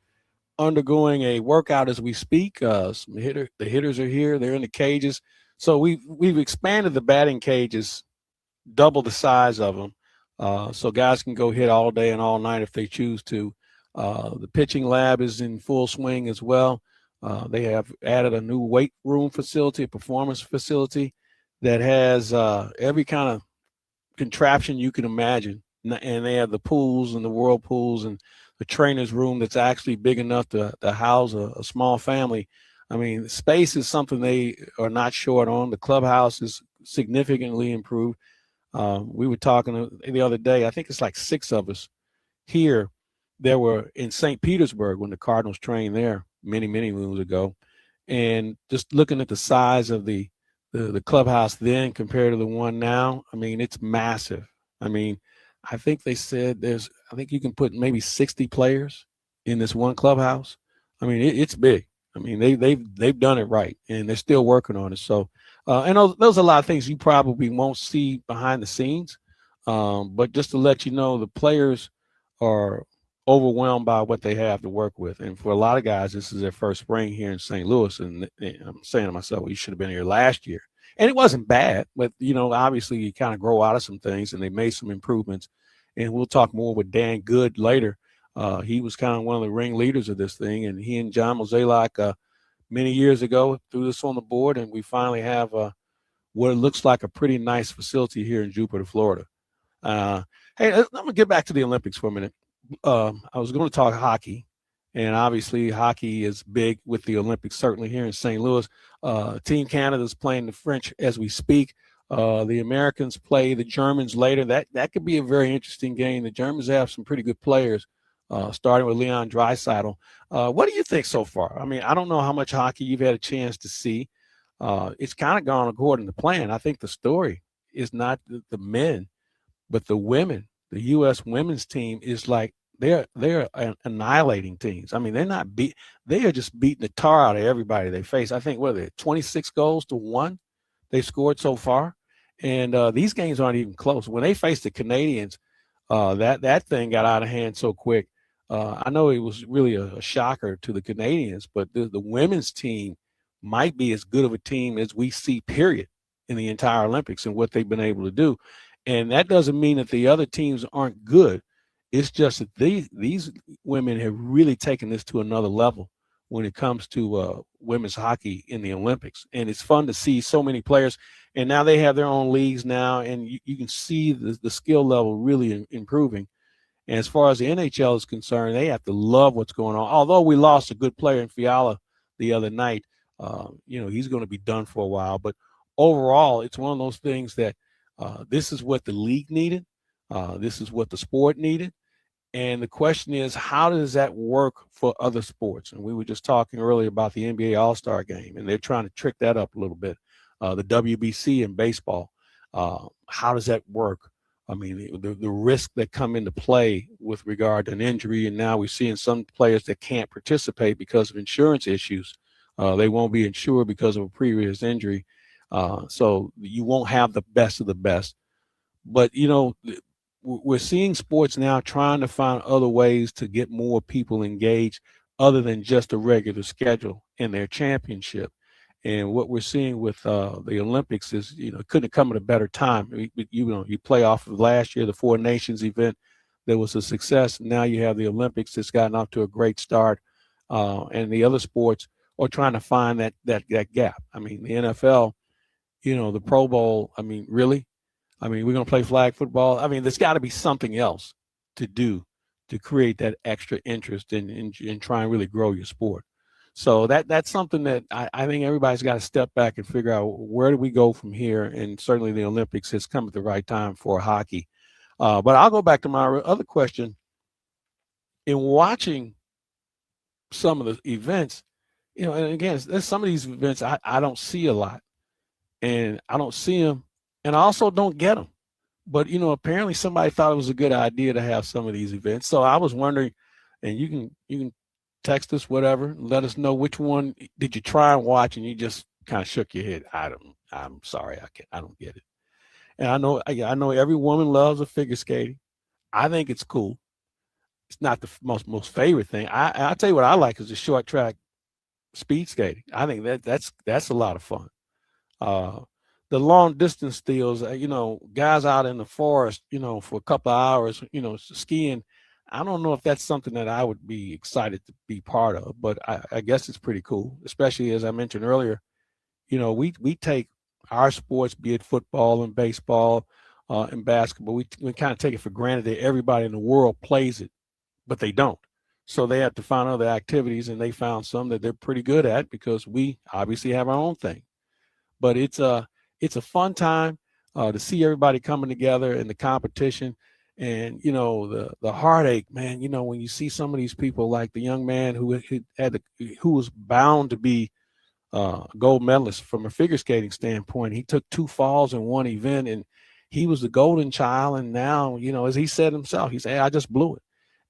undergoing a workout as we speak. The hitters are here; they're in the cages. So we've expanded the batting cages, double the size of them, so guys can go hit all day and all night if they choose to. The pitching lab is in full swing as well. They have added a new weight room facility, a performance facility that has every kind of contraption you can imagine, and they have the pools and the whirlpools, and trainer's room that's actually big enough to house a small family. I mean, space is something they are not short on. The clubhouse is significantly improved. We were talking the other day, I think it's like 6 of us here that were in St. Petersburg when the Cardinals trained there many moons ago. And just looking at the size of the clubhouse then compared to the one now, I mean, it's massive. I mean, I think they said I think you can put maybe 60 players in this one clubhouse. I mean, it's big. I mean, they've done it right, and they're still working on it. So, and those are a lot of things you probably won't see behind the scenes. But just to let you know, the players are overwhelmed by what they have to work with. And for a lot of guys, this is their first spring here in St. Louis. And I'm saying to myself, well, you should have been here last year. And it wasn't bad, but, obviously you kind of grow out of some things, and they made some improvements. And we'll talk more with Dan Good later. He was kind of one of the ringleaders of this thing, and he and John Mozeliak many years ago threw this on the board, and we finally have what it looks like a pretty nice facility here in Jupiter, Florida. Hey, I'm going to get back to the Olympics for a minute. I was going to talk hockey, and obviously hockey is big with the Olympics, certainly here in St. Louis. Team Canada is playing the French as we speak. The Americans play the Germans later. That could be a very interesting game. The Germans have some pretty good players, starting with Leon Draisaitl. What do you think so far? I mean, I don't know how much hockey you've had a chance to see. It's kind of gone according to plan. I think the story is not the men, but the women. The U.S. women's team is like they're annihilating teams. I mean, they are just beating the tar out of everybody they face. I think 26 goals to 1 they've scored so far, and these games aren't even close. When they faced the Canadians, that thing got out of hand so quick. I know it was really a shocker to the Canadians, but the women's team might be as good of a team as we see, period, in the entire Olympics and what they've been able to do. And that doesn't mean that the other teams aren't good. It's just that these women have really taken this to another level when it comes to women's hockey in the Olympics. And it's fun to see so many players. And now they have their own leagues now, and you can see the skill level really improving. And as far as the NHL is concerned, they have to love what's going on. Although we lost a good player in Fiala the other night, he's going to be done for a while. But overall, it's one of those things that this is what the league needed. This is what the sport needed. And the question is, how does that work for other sports? And we were just talking earlier about the NBA All-Star game, and they're trying to trick that up a little bit. The WBC in baseball, how does that work? I mean, the risk that come into play with regard to an injury, and now we're seeing some players that can't participate because of insurance issues. They won't be insured because of a previous injury. So you won't have the best of the best. But, we're seeing sports now trying to find other ways to get more people engaged other than just a regular schedule in their championship. And what we're seeing with the Olympics is, it couldn't have come at a better time. You play off of last year, the Four Nations event, that was a success. Now you have the Olympics that's gotten off to a great start. And the other sports are trying to find that gap. I mean, the NFL, the Pro Bowl, I mean, really? I mean, we're going to play flag football. I mean, there's got to be something else to do to create that extra interest in try and really grow your sport. So that's something that I think everybody's got to step back and figure out, where do we go from here? And certainly the Olympics has come at the right time for hockey. But I'll go back to my other question. In watching some of the events, and again, there's some of these events I don't see a lot, and I don't see them, and I also don't get them. But, apparently somebody thought it was a good idea to have some of these events. So I was wondering, and you can text us, whatever, let us know which one did you try and watch and you just kind of shook your head. I'm sorry, I don't get it. And I know every woman loves a figure skating. I think it's cool. It's not the most favorite thing. I'll tell you what I like is the short track speed skating. I think that's a lot of fun. The long distance deals, guys out in the forest, for a couple of hours, skiing. I don't know if that's something that I would be excited to be part of, but I guess it's pretty cool, especially as I mentioned earlier. We take our sports, be it football and baseball and basketball, we kind of take it for granted that everybody in the world plays it, but they don't. So they had to find other activities, and they found some that they're pretty good at because we obviously have our own thing. But it's a fun time to see everybody coming together in the competition. And, you know, the heartache, man, you know, when you see some of these people like the young man who was bound to be a gold medalist from a figure skating standpoint. He took 2 falls in one event, and he was the golden child. And now, you know, as he said himself, he said, hey, I just blew it.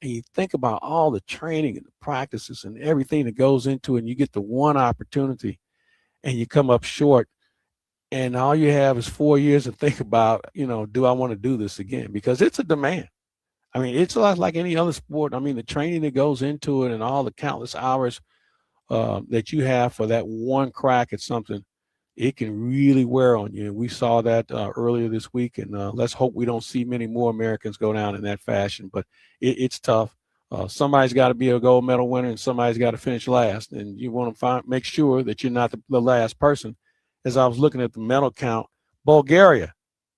And you think about all the training and the practices and everything that goes into it, and you get the one opportunity and you come up short. And all you have is 4 years to think about, you know, do I want to do this again? Because it's a demand. I mean, it's like any other sport. I mean, the training that goes into it and all the countless hours that you have for that one crack at something, it can really wear on you. And we saw that earlier this week. And let's hope we don't see many more Americans go down in that fashion. But it's tough. Somebody's got to be a gold medal winner, and somebody's got to finish last. And you want to make sure that you're not the last person. As I was looking at the medal count, Bulgaria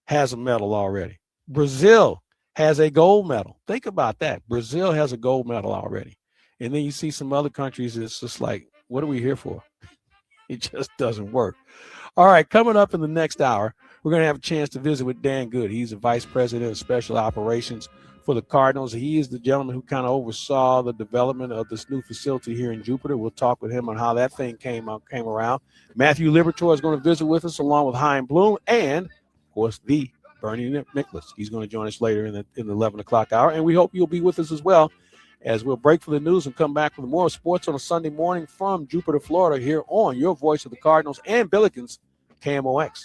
has a medal already. Brazil has a gold medal. Think about that. Brazil has a gold medal already. And then you see some other countries, it's just like, what are we here for? It just doesn't work. All right, coming up in the next hour, we're going to have a chance to visit with Dan Good. He's the Vice President of Special Operations for the Cardinals. He is the gentleman who kind of oversaw the development of this new facility here in Jupiter. We'll talk with him on how that thing came around. Matthew Liberatore is going to visit with us along with Chaim Bloom and, of course, the Bernie Miklasz. He's going to join us later in the 11 o'clock hour, and we hope you'll be with us as well as we'll break for the news and come back with more sports on a Sunday morning from Jupiter, Florida, here on your voice of the Cardinals and Billikens, KMOX.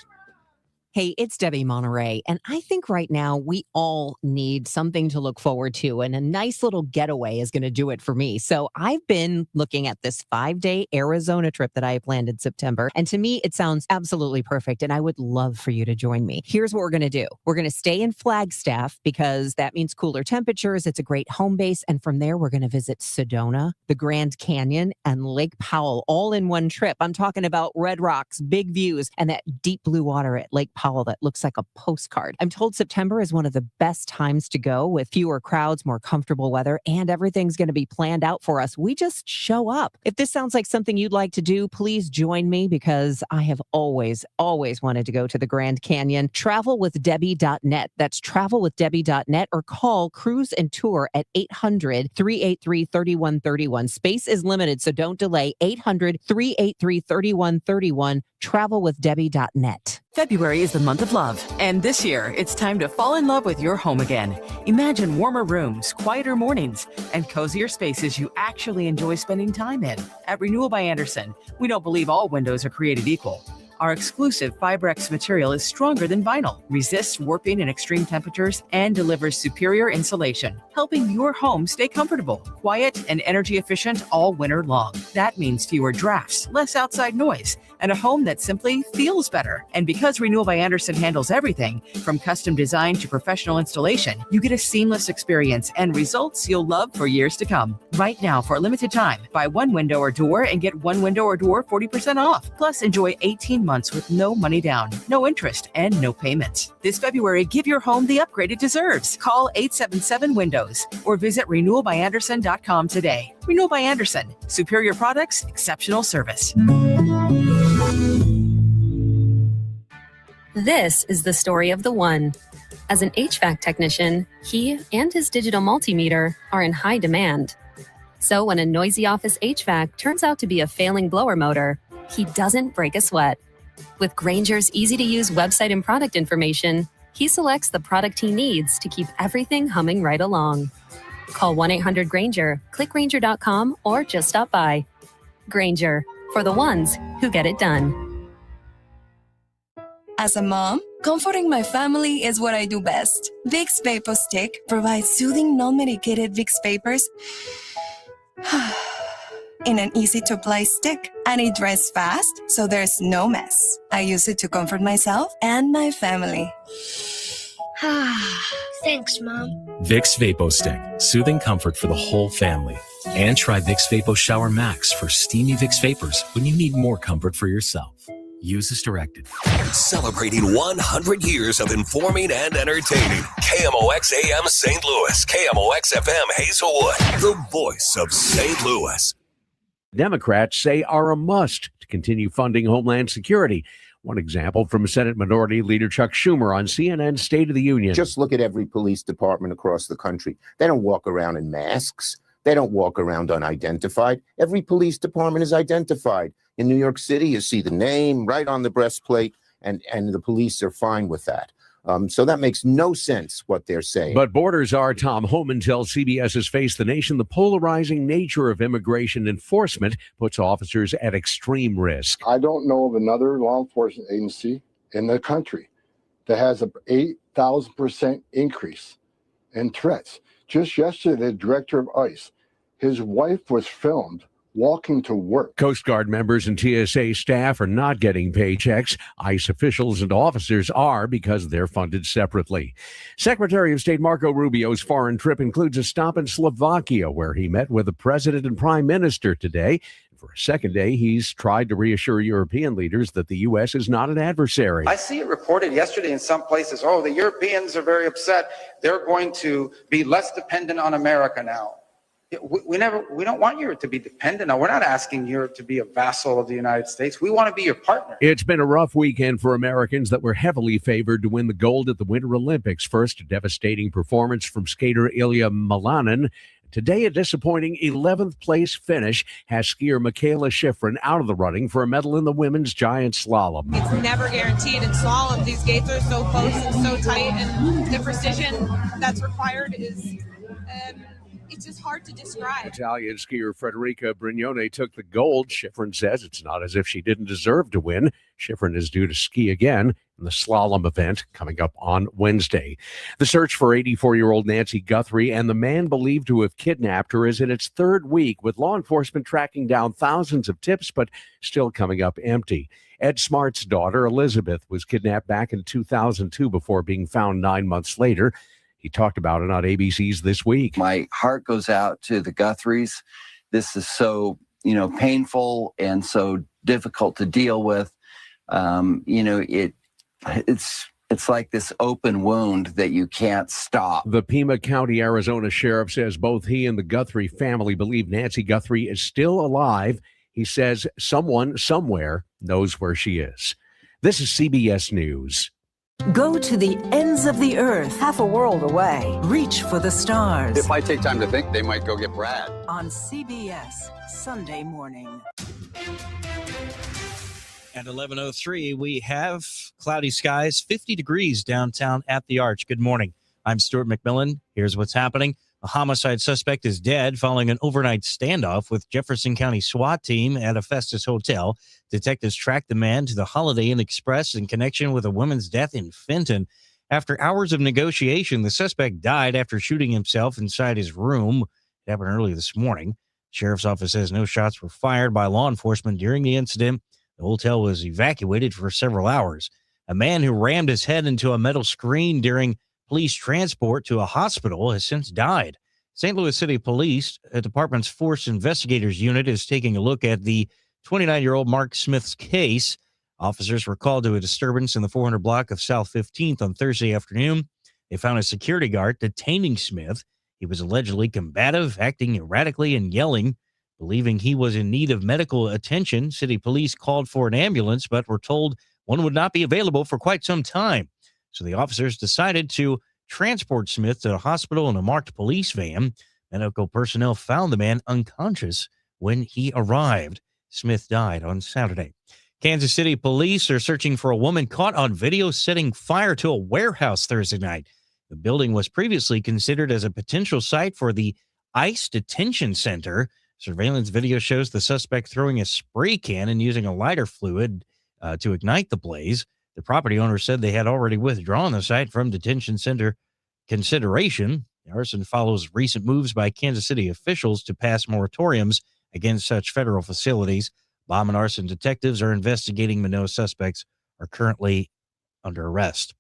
Hey, it's Debbie Monterey, and I think right now we all need something to look forward to, and a nice little getaway is going to do it for me. So I've been looking at this 5-day Arizona trip that I planned in September, and to me, it sounds absolutely perfect, and I would love for you to join me. Here's what we're going to do. We're going to stay in Flagstaff because that means cooler temperatures. It's a great home base, and from there, we're going to visit Sedona, the Grand Canyon, and Lake Powell all in one trip. I'm talking about red rocks, big views, and that deep blue water at Lake Powell that looks like a postcard. I'm told September is one of the best times to go with fewer crowds, more comfortable weather, and everything's going to be planned out for us. We just show up. If this sounds like something you'd like to do, please join me because I have always wanted to go to the Grand Canyon. Travelwithdebbie.net. That's travelwithdebbie.net or call Cruise and Tour at 800-383-3131. Space is limited, so don't delay. 800-383-3131. Travelwithdebbie.net. February is the month of love, and this year it's time to fall in love with your home again. Imagine warmer rooms, quieter mornings, and cozier spaces you actually enjoy spending time in. At Renewal by Andersen, we don't believe all windows are created equal. Our exclusive FiberX material is stronger than vinyl, resists warping in extreme temperatures, and delivers superior insulation, helping your home stay comfortable, quiet, and energy efficient all winter long. That means fewer drafts, less outside noise, and a home that simply feels better. And because Renewal by Andersen handles everything, from custom design to professional installation, you get a seamless experience and results you'll love for years to come. Right now, for a limited time, buy one window or door and get one window or door 40% off. Plus, enjoy 18 months with no money down, no interest, and no payments. This February, give your home the upgrade it deserves. Call 877-WINDOWS or visit renewalbyandersen.com today. Renewal by Andersen. Superior products, exceptional service. This is the story of the one. As an HVAC technician, he and his digital multimeter are in high demand. So when a noisy office HVAC turns out to be a failing blower motor, he doesn't break a sweat. With Grainger's easy-to-use website and product information, he selects the product he needs to keep everything humming right along. Call 1-800-GRAINGER, click Grainger.com, or just stop by. Grainger, for the ones who get it done. As a mom, comforting my family is what I do best. Vicks Vapor Stick provides soothing, non-medicated Vicks vapors in an easy-to-apply stick, and it dries fast, so there's no mess. I use it to comfort myself and my family. Thanks, Mom. Vicks Vapo Stick, soothing comfort for the whole family. And try Vicks Vapo Shower Max for steamy Vicks vapors when you need more comfort for yourself. Use as directed. Celebrating 100 years of informing and entertaining. KMOX AM St. Louis, KMOX FM Hazelwood, the voice of St. Louis. Democrats say are a must to continue funding Homeland Security. One example from Senate Minority Leader Chuck Schumer on CNN's State of the Union. Just look at every police department across the country. They don't walk around in masks. They don't walk around unidentified. Every police department is identified. In New York City, you see the name right on the breastplate, and the police are fine with that. So that makes no sense what they're saying. But Border Czar Tom Homan tells CBS's Face the Nation the polarizing nature of immigration enforcement puts officers at extreme risk. I don't know of another law enforcement agency in the country that has an 8,000% increase in threats. Just yesterday, the director of ICE, his wife was filmed walking to work. Coast Guard members and TSA staff are not getting paychecks. ICE officials and officers are because they're funded separately. Secretary of State Marco Rubio's foreign trip includes a stop in Slovakia, where he met with the president and prime minister today. For a second day, he's tried to reassure European leaders that the U.S. is not an adversary. I see it reported yesterday in some places, the Europeans are very upset. They're going to be less dependent on America now. We don't want Europe to be dependent. Now, we're not asking Europe to be a vassal of the United States. We want to be your partner. It's been a rough weekend for Americans that were heavily favored to win the gold at the Winter Olympics. First, a devastating performance from skater Ilya Malanin. Today, a disappointing 11th place finish has skier Michaela Schifrin out of the running for a medal in the women's giant slalom. It's never guaranteed in slalom. These gates are so close and so tight, and the precision that's required is... it's just hard to describe. Italian skier Federica Brignone took the gold. Schifrin says it's not as if she didn't deserve to win. Schifrin is due to ski again in the slalom event coming up on Wednesday. The search for 84-year-old Nancy Guthrie and the man believed to have kidnapped her is in its third week, with law enforcement tracking down thousands of tips, but still coming up empty. Ed Smart's daughter, Elizabeth, was kidnapped back in 2002 before being found 9 months later. He talked about it on ABC's This Week. My heart goes out to the Guthries. This is so, painful and so difficult to deal with. It's like this open wound that you can't stop. The Pima County, Arizona sheriff says both he and the Guthrie family believe Nancy Guthrie is still alive. He says someone somewhere knows where she is. This is CBS News. Go to the ends of the earth, half a world away. Reach for the stars. If I take time to think, they might go get Brad. On CBS, Sunday morning. At 11:03, we have cloudy skies, 50 degrees downtown at the Arch. Good morning. I'm Stuart McMillan. Here's what's happening. A homicide suspect is dead following an overnight standoff with Jefferson County SWAT team at a Festus hotel. Detectives tracked the man to the Holiday Inn Express in connection with a woman's death in Fenton. After hours of negotiation, the suspect died after shooting himself inside his room. It happened early this morning. Sheriff's office says no shots were fired by law enforcement during the incident. The hotel was evacuated for several hours. A man who rammed his head into a metal screen during police transport to a hospital has since died. St. Louis City Police Department's Force Investigators Unit is taking a look at the 29-year-old Mark Smith's case. Officers were called to a disturbance in the 400 block of South 15th on Thursday afternoon. They found a security guard detaining Smith. He was allegedly combative, acting erratically and yelling. Believing he was in need of medical attention, city police called for an ambulance, but were told one would not be available for quite some time. So the officers decided to transport Smith to the hospital in a marked police van. Medical personnel found the man unconscious when he arrived. Smith died on Saturday. Kansas City police are searching for a woman caught on video setting fire to a warehouse Thursday night. The building was previously considered as a potential site for the ICE detention center. Surveillance video shows the suspect throwing a spray can and using a lighter fluid to ignite the blaze. The property owner said they had already withdrawn the site from detention center consideration. The arson follows recent moves by Kansas City officials to pass moratoriums against such federal facilities. Bomb and arson detectives are investigating, but no suspects are currently under arrest.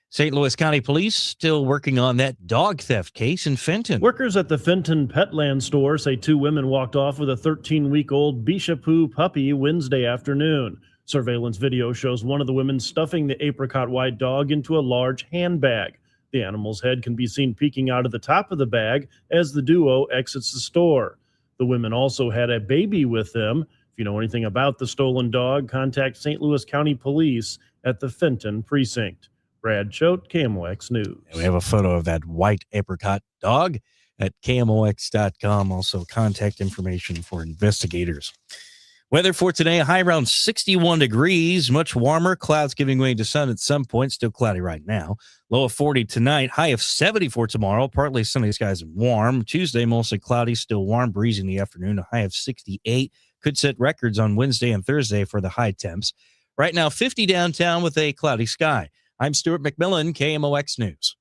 St. Louis County Police still working on that dog theft case in Fenton. Workers at the Fenton Petland store say two women walked off with a 13-week-old Bishapoo puppy Wednesday afternoon. Surveillance video shows one of the women stuffing the apricot white dog into a large handbag. The animal's head can be seen peeking out of the top of the bag as the duo exits the store. The women also had a baby with them. If you know anything about the stolen dog, contact St. Louis County Police at the Fenton Precinct. Brad Choate, KMOX News. And we have a photo of that white apricot dog at KMOX.com. Also, contact information for investigators. Weather for today, a high around 61 degrees, much warmer. Clouds giving way to sun at some point, still cloudy right now. Low of 40 tonight, high of 70 for tomorrow. Partly sunny skies and warm. Tuesday, mostly cloudy, still warm, breezy in the afternoon, a high of 68. Could set records on Wednesday and Thursday for the high temps. Right now, 50 downtown with a cloudy sky. I'm Stuart McMillan, KMOX News.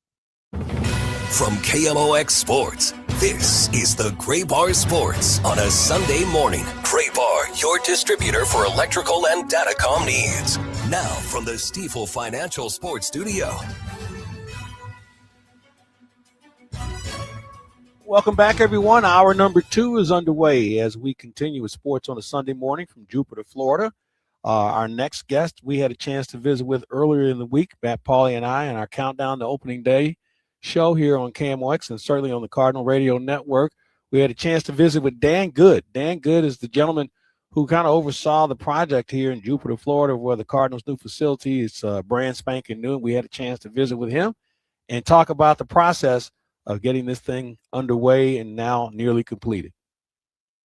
From KMOX Sports, this is the Gray Bar Sports on a Sunday morning. Gray Bar, your distributor for electrical and datacom needs. Now from the Stifel Financial Sports Studio. Welcome back, everyone. Hour number 2 is underway as we continue with sports on a Sunday morning from Jupiter, Florida. Our next guest we had a chance to visit with earlier in the week, Matt Pauley and I, in our Countdown to Opening Day show here on KMOX and certainly on the Cardinal Radio Network. We had a chance to visit with Dan Good. Dan Good is the gentleman who kind of oversaw the project here in Jupiter, Florida, where the Cardinals' new facility is brand spanking new. We had a chance to visit with him and talk about the process of getting this thing underway and now nearly completed.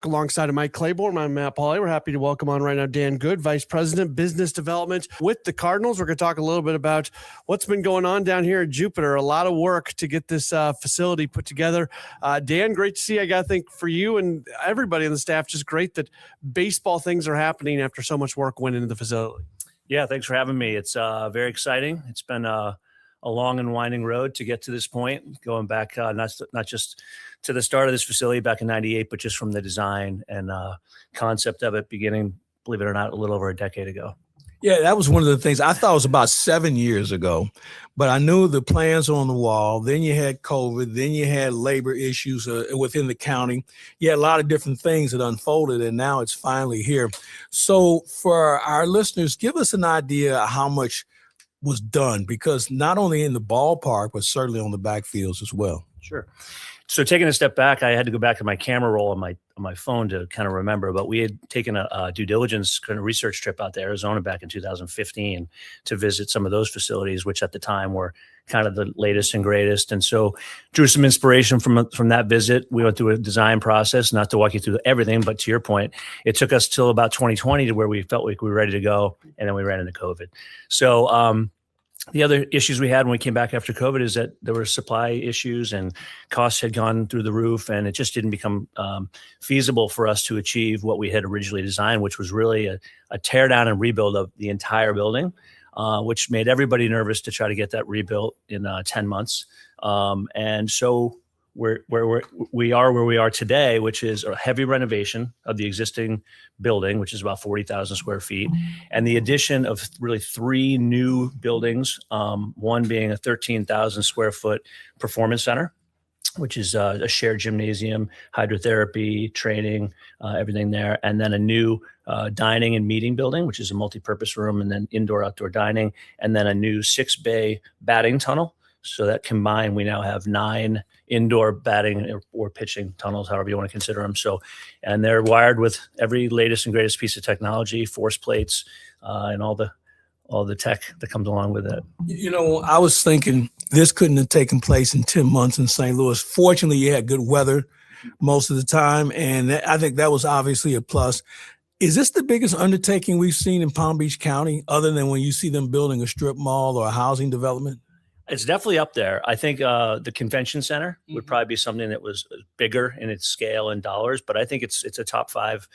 Alongside of Mike Claiborne, I'm Matt Pauley. We're happy to welcome on right now Dan Good, Vice President, Business Development with the Cardinals. We're going to talk a little bit about what's been going on down here at Jupiter. A lot of work to get this facility put together. Dan, great to see you. I got to think for you and everybody on the staff, just great that baseball things are happening after so much work went into the facility. Yeah, thanks for having me. It's very exciting. It's been a long and winding road to get to this point, going back not just to the start of this facility back in '98, but just from the design and concept of it beginning, believe it or not, a little over a decade ago. Yeah, that was one of the things I thought it was about 7 years ago, but I knew the plans on the wall. Then you had COVID, then you had labor issues within the county. You had a lot of different things that unfolded, and now it's finally here. So for our listeners, give us an idea of how much was done, because not only in the ballpark, but certainly on the backfields as well. Sure. So taking a step back, I had to go back to my camera roll on my phone to kind of remember, but we had taken a due diligence kind of research trip out to Arizona back in 2015 to visit some of those facilities, which at the time were kind of the latest and greatest. And so drew some inspiration from that visit. We went through a design process, not to walk you through everything, but to your point, it took us till about 2020 to where we felt like we were ready to go. And then we ran into COVID. So, the other issues we had when we came back after COVID is that there were supply issues and costs had gone through the roof, and it just didn't become feasible for us to achieve what we had originally designed, which was really a tear down and rebuild of the entire building, which made everybody nervous to try to get that rebuilt in 10 months. And so we are where we are today, which is a heavy renovation of the existing building, which is about 40,000 square feet, and the addition of really 3 new buildings, one being a 13,000 square foot performance center, which is a shared gymnasium, hydrotherapy, training, everything there, and then a new dining and meeting building, which is a multi-purpose room, and then indoor-outdoor dining, and then a new 6-bay batting tunnel. So that combined, we now have 9 indoor batting or pitching tunnels, however you want to consider them. So, and they're wired with every latest and greatest piece of technology, force plates, and all the tech that comes along with it. You know, I was thinking this couldn't have taken place in 10 months in St. Louis. Fortunately, you had good weather most of the time, and I think that was obviously a plus. Is this the biggest undertaking we've seen in Palm Beach County, other than when you see them building a strip mall or a housing development? It's definitely up there. I think the convention center would probably be something that was bigger in its scale and dollars, but I think it's a top 5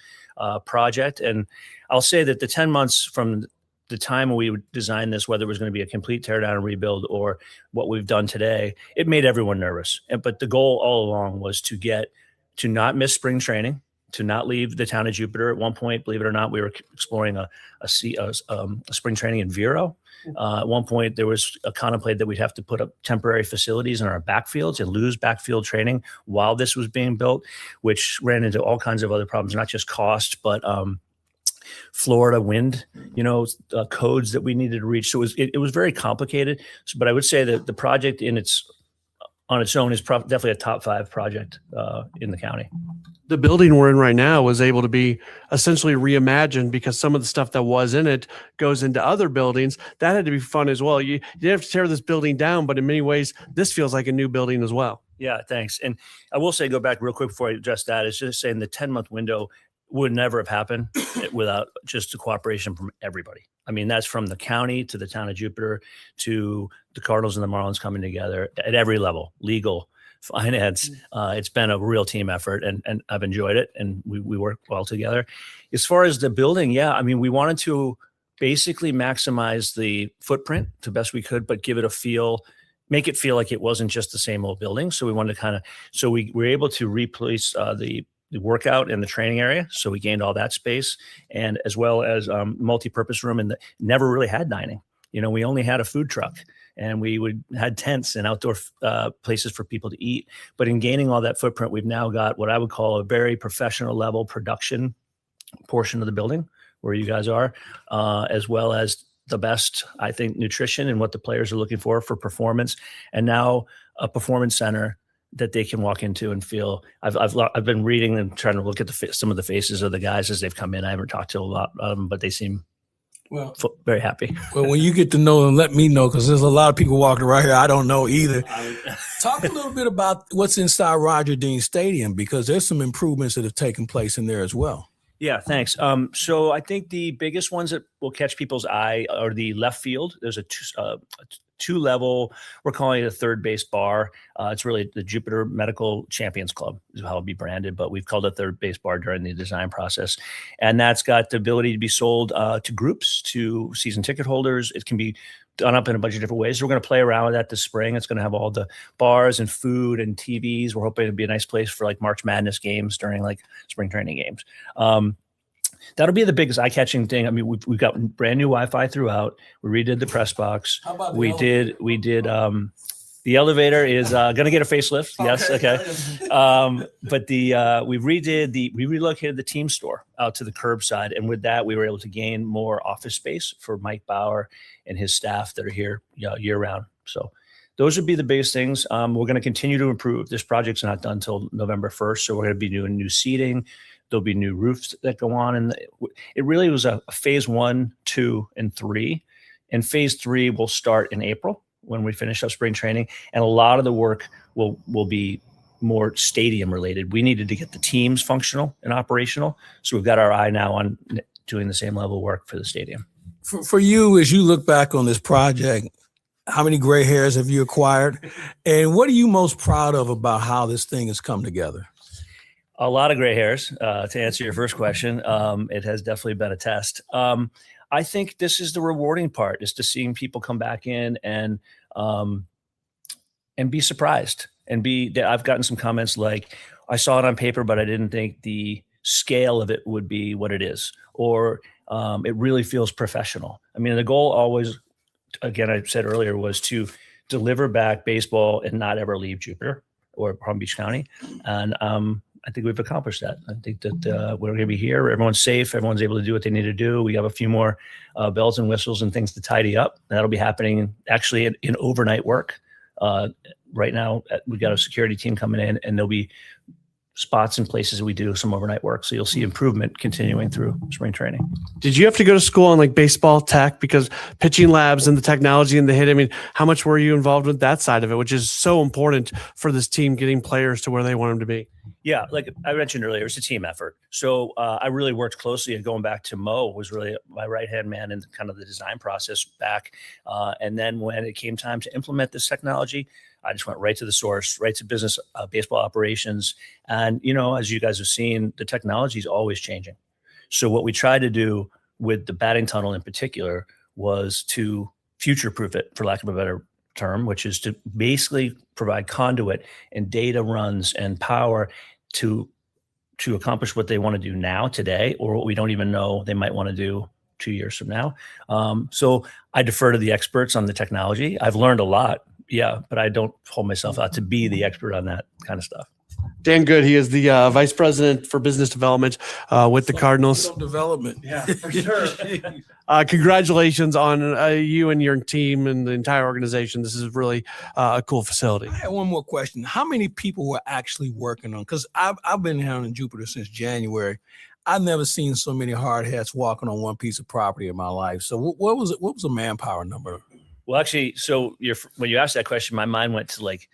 project. And I'll say that the 10 months from the time we designed this, whether it was going to be a complete teardown and rebuild or what we've done today, it made everyone nervous. But the goal all along was to not miss spring training, to not leave the town of Jupiter. At one point, believe it or not, we were exploring a spring training in Vero. At one point, there was a contemplate that we'd have to put up temporary facilities in our backfields and lose backfield training while this was being built, which ran into all kinds of other problems, not just cost, but Florida wind, codes that we needed to reach. So it was very complicated. But I would say that the project on its own is definitely a top 5 project in the county. The building we're in right now was able to be essentially reimagined because some of the stuff that was in it goes into other buildings. That had to be fun as well. You didn't have to tear this building down, but in many ways, this feels like a new building as well. Yeah, thanks. And I will say, go back real quick before I address that, it's just saying the 10-month window would never have happened without just the cooperation from everybody. I mean, that's from the county to the town of Jupiter to the Cardinals and the Marlins coming together at every level, legal, finance. It's been a real team effort, and I've enjoyed it, and we work well together. As far as the building, we wanted to basically maximize the footprint the best we could, but give it a feel, make it feel like it wasn't just the same old building. So we wanted to so we were able to replace the workout and the training area. So we gained all that space, and as well as multi-purpose room, and never really had dining. We only had a food truck, and we had tents and outdoor places for people to eat. But in gaining all that footprint, we've now got what I would call a very professional level production portion of the building where you guys are, as well as the best, I think, nutrition and what the players are looking for performance, and now a performance center that they can walk into and feel. I've been reading and trying to look at some of the faces of the guys as they've come in. I haven't talked to a lot of them, but they seem very happy. Well, when you get to know them, let me know, because there's a lot of people walking right here I don't know either. Talk a little bit about what's inside Roger Dean Stadium, because there's some improvements that have taken place in there as well. Yeah, thanks. So I think the biggest ones that will catch people's eye are the left field. There's a two-level, we're calling it a third base bar. It's really the Jupiter Medical Champions Club is how it'll be branded, but we've called it third base bar during the design process. And that's got the ability to be sold to groups, to season ticket holders. It can be done up in a bunch of different ways. So we're going to play around with that this spring. It's going to have all the bars and food and TVs. We're hoping it'll be a nice place for like March Madness games during like spring training games. That'll be the biggest eye-catching thing. I mean, we've got brand new Wi-Fi throughout. We redid the press box. How about we did. The elevator is going to get a facelift. Yes, okay. But we relocated the team store out to the curbside, and with that, we were able to gain more office space for Mike Bauer and his staff that are here year-round. So those would be the biggest things. We're going to continue to improve. This project's not done until November 1st, so we're going to be doing new seating. There'll be new roofs that go on. And it really was a phase 1, 2, and 3. And phase 3 will start in April when we finish up spring training. And a lot of the work will be more stadium related. We needed to get the teams functional and operational. So we've got our eye now on doing the same level of work for the stadium. For you, as you look back on this project, how many gray hairs have you acquired? And what are you most proud of about how this thing has come together? A lot of gray hairs, to answer your first question. It has definitely been a test. I think this is the rewarding part, is to seeing people come back in and be surprised. I've gotten some comments like, I saw it on paper, but I didn't think the scale of it would be what it is, or it really feels professional. I mean, the goal always, again, I said earlier, was to deliver back baseball and not ever leave Jupiter or Palm Beach County. And I think we've accomplished that. I think that we're going to be here. Everyone's safe. Everyone's able to do what they need to do. We have a few more bells and whistles and things to tidy up. That'll be happening actually in overnight work. Right now, we've got a security team coming in, and there'll be spots and places that we do some overnight work. So you'll see improvement continuing through spring training. Did you have to go to school on like baseball tech, because pitching labs and the technology and the hit? I mean, how much were you involved with that side of it, which is so important for this team getting players to where they want them to be? Yeah, like I mentioned earlier, it's a team effort. So I really worked closely, and going back to Mo was really my right-hand man in kind of the design process back. And then when it came time to implement this technology, I just went right to the source, right to business, baseball operations. And, as you guys have seen, the technology is always changing. So what we tried to do with the batting tunnel in particular was to future-proof it, for lack of a better term, which is to basically provide conduit and data runs and power to accomplish what they want to do now, today, or what we don't even know they might want to do 2 years from now. So I defer to the experts on the technology. I've learned a lot. Yeah, but I don't hold myself out to be the expert on that kind of stuff. Dan Good, he is the Vice President for Business Development with the Cardinals. Development. Yeah, for sure. Congratulations on you and your team and the entire organization. This is really a cool facility. I have one more question. How many people were actually working on? Because I've been down in Jupiter since January. I've never seen so many hard hats walking on one piece of property in my life. So what was it? What was the manpower number? Well, actually, so when you asked that question, my mind went to like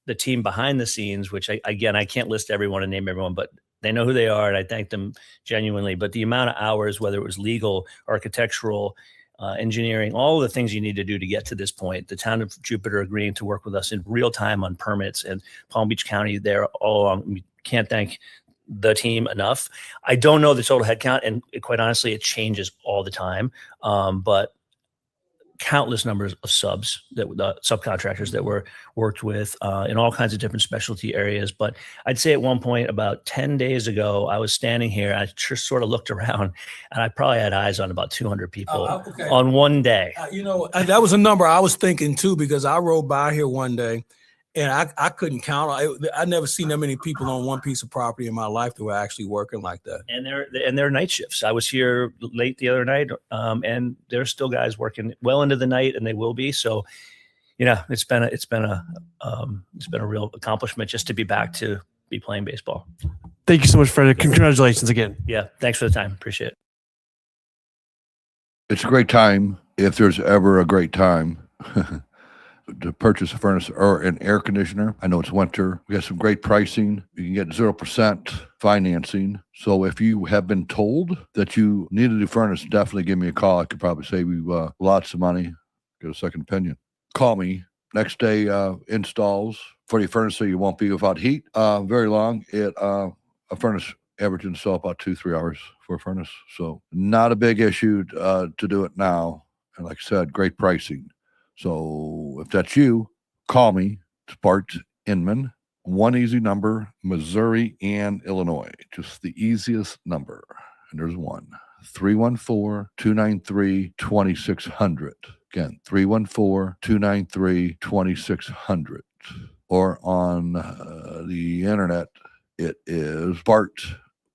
the team behind the scenes, which I can't list everyone and name everyone, but they know who they are, and I thank them genuinely. But the amount of hours, whether it was legal, architectural, engineering, all the things you need to do to get to this point, the town of Jupiter agreeing to work with us in real time on permits, and Palm Beach County there all along. We can't thank the team enough. I don't know the total headcount, and quite honestly, it changes all the time. But countless numbers of subcontractors that were worked with in all kinds of different specialty areas. But I'd say at one point about 10 days ago, I was standing here, I just sort of looked around, and I probably had eyes on about 200 people on one day. That was a number I was thinking too, because I rode by here one day and I couldn't count. I never seen that many people on one piece of property in my life that were actually working like that. And they're night shifts. I was here late the other night, and there's still guys working well into the night, and they will be. So, it's been a real accomplishment just to be back to be playing baseball. Thank you so much, Fred. Congratulations again. Yeah, thanks for the time. Appreciate it. It's a great time, if there's ever a great time, to purchase a furnace or an air conditioner. I know it's winter. We got some great pricing. You can get 0% financing. So if you have been told that you need a new furnace, definitely give me a call. I could probably save you lots of money. Get a second opinion. Call me. Next day installs for your furnace so you won't be without heat. Very long. A furnace average install about 2-3 hours for a furnace. So not a big issue to do it now. And like I said, great pricing. So if that's you, call me. It's Bart Inman. One easy number, Missouri and Illinois. Just the easiest number. And there's one. 314-293-2600. Again, 314-293-2600. Or on the internet, it is Bart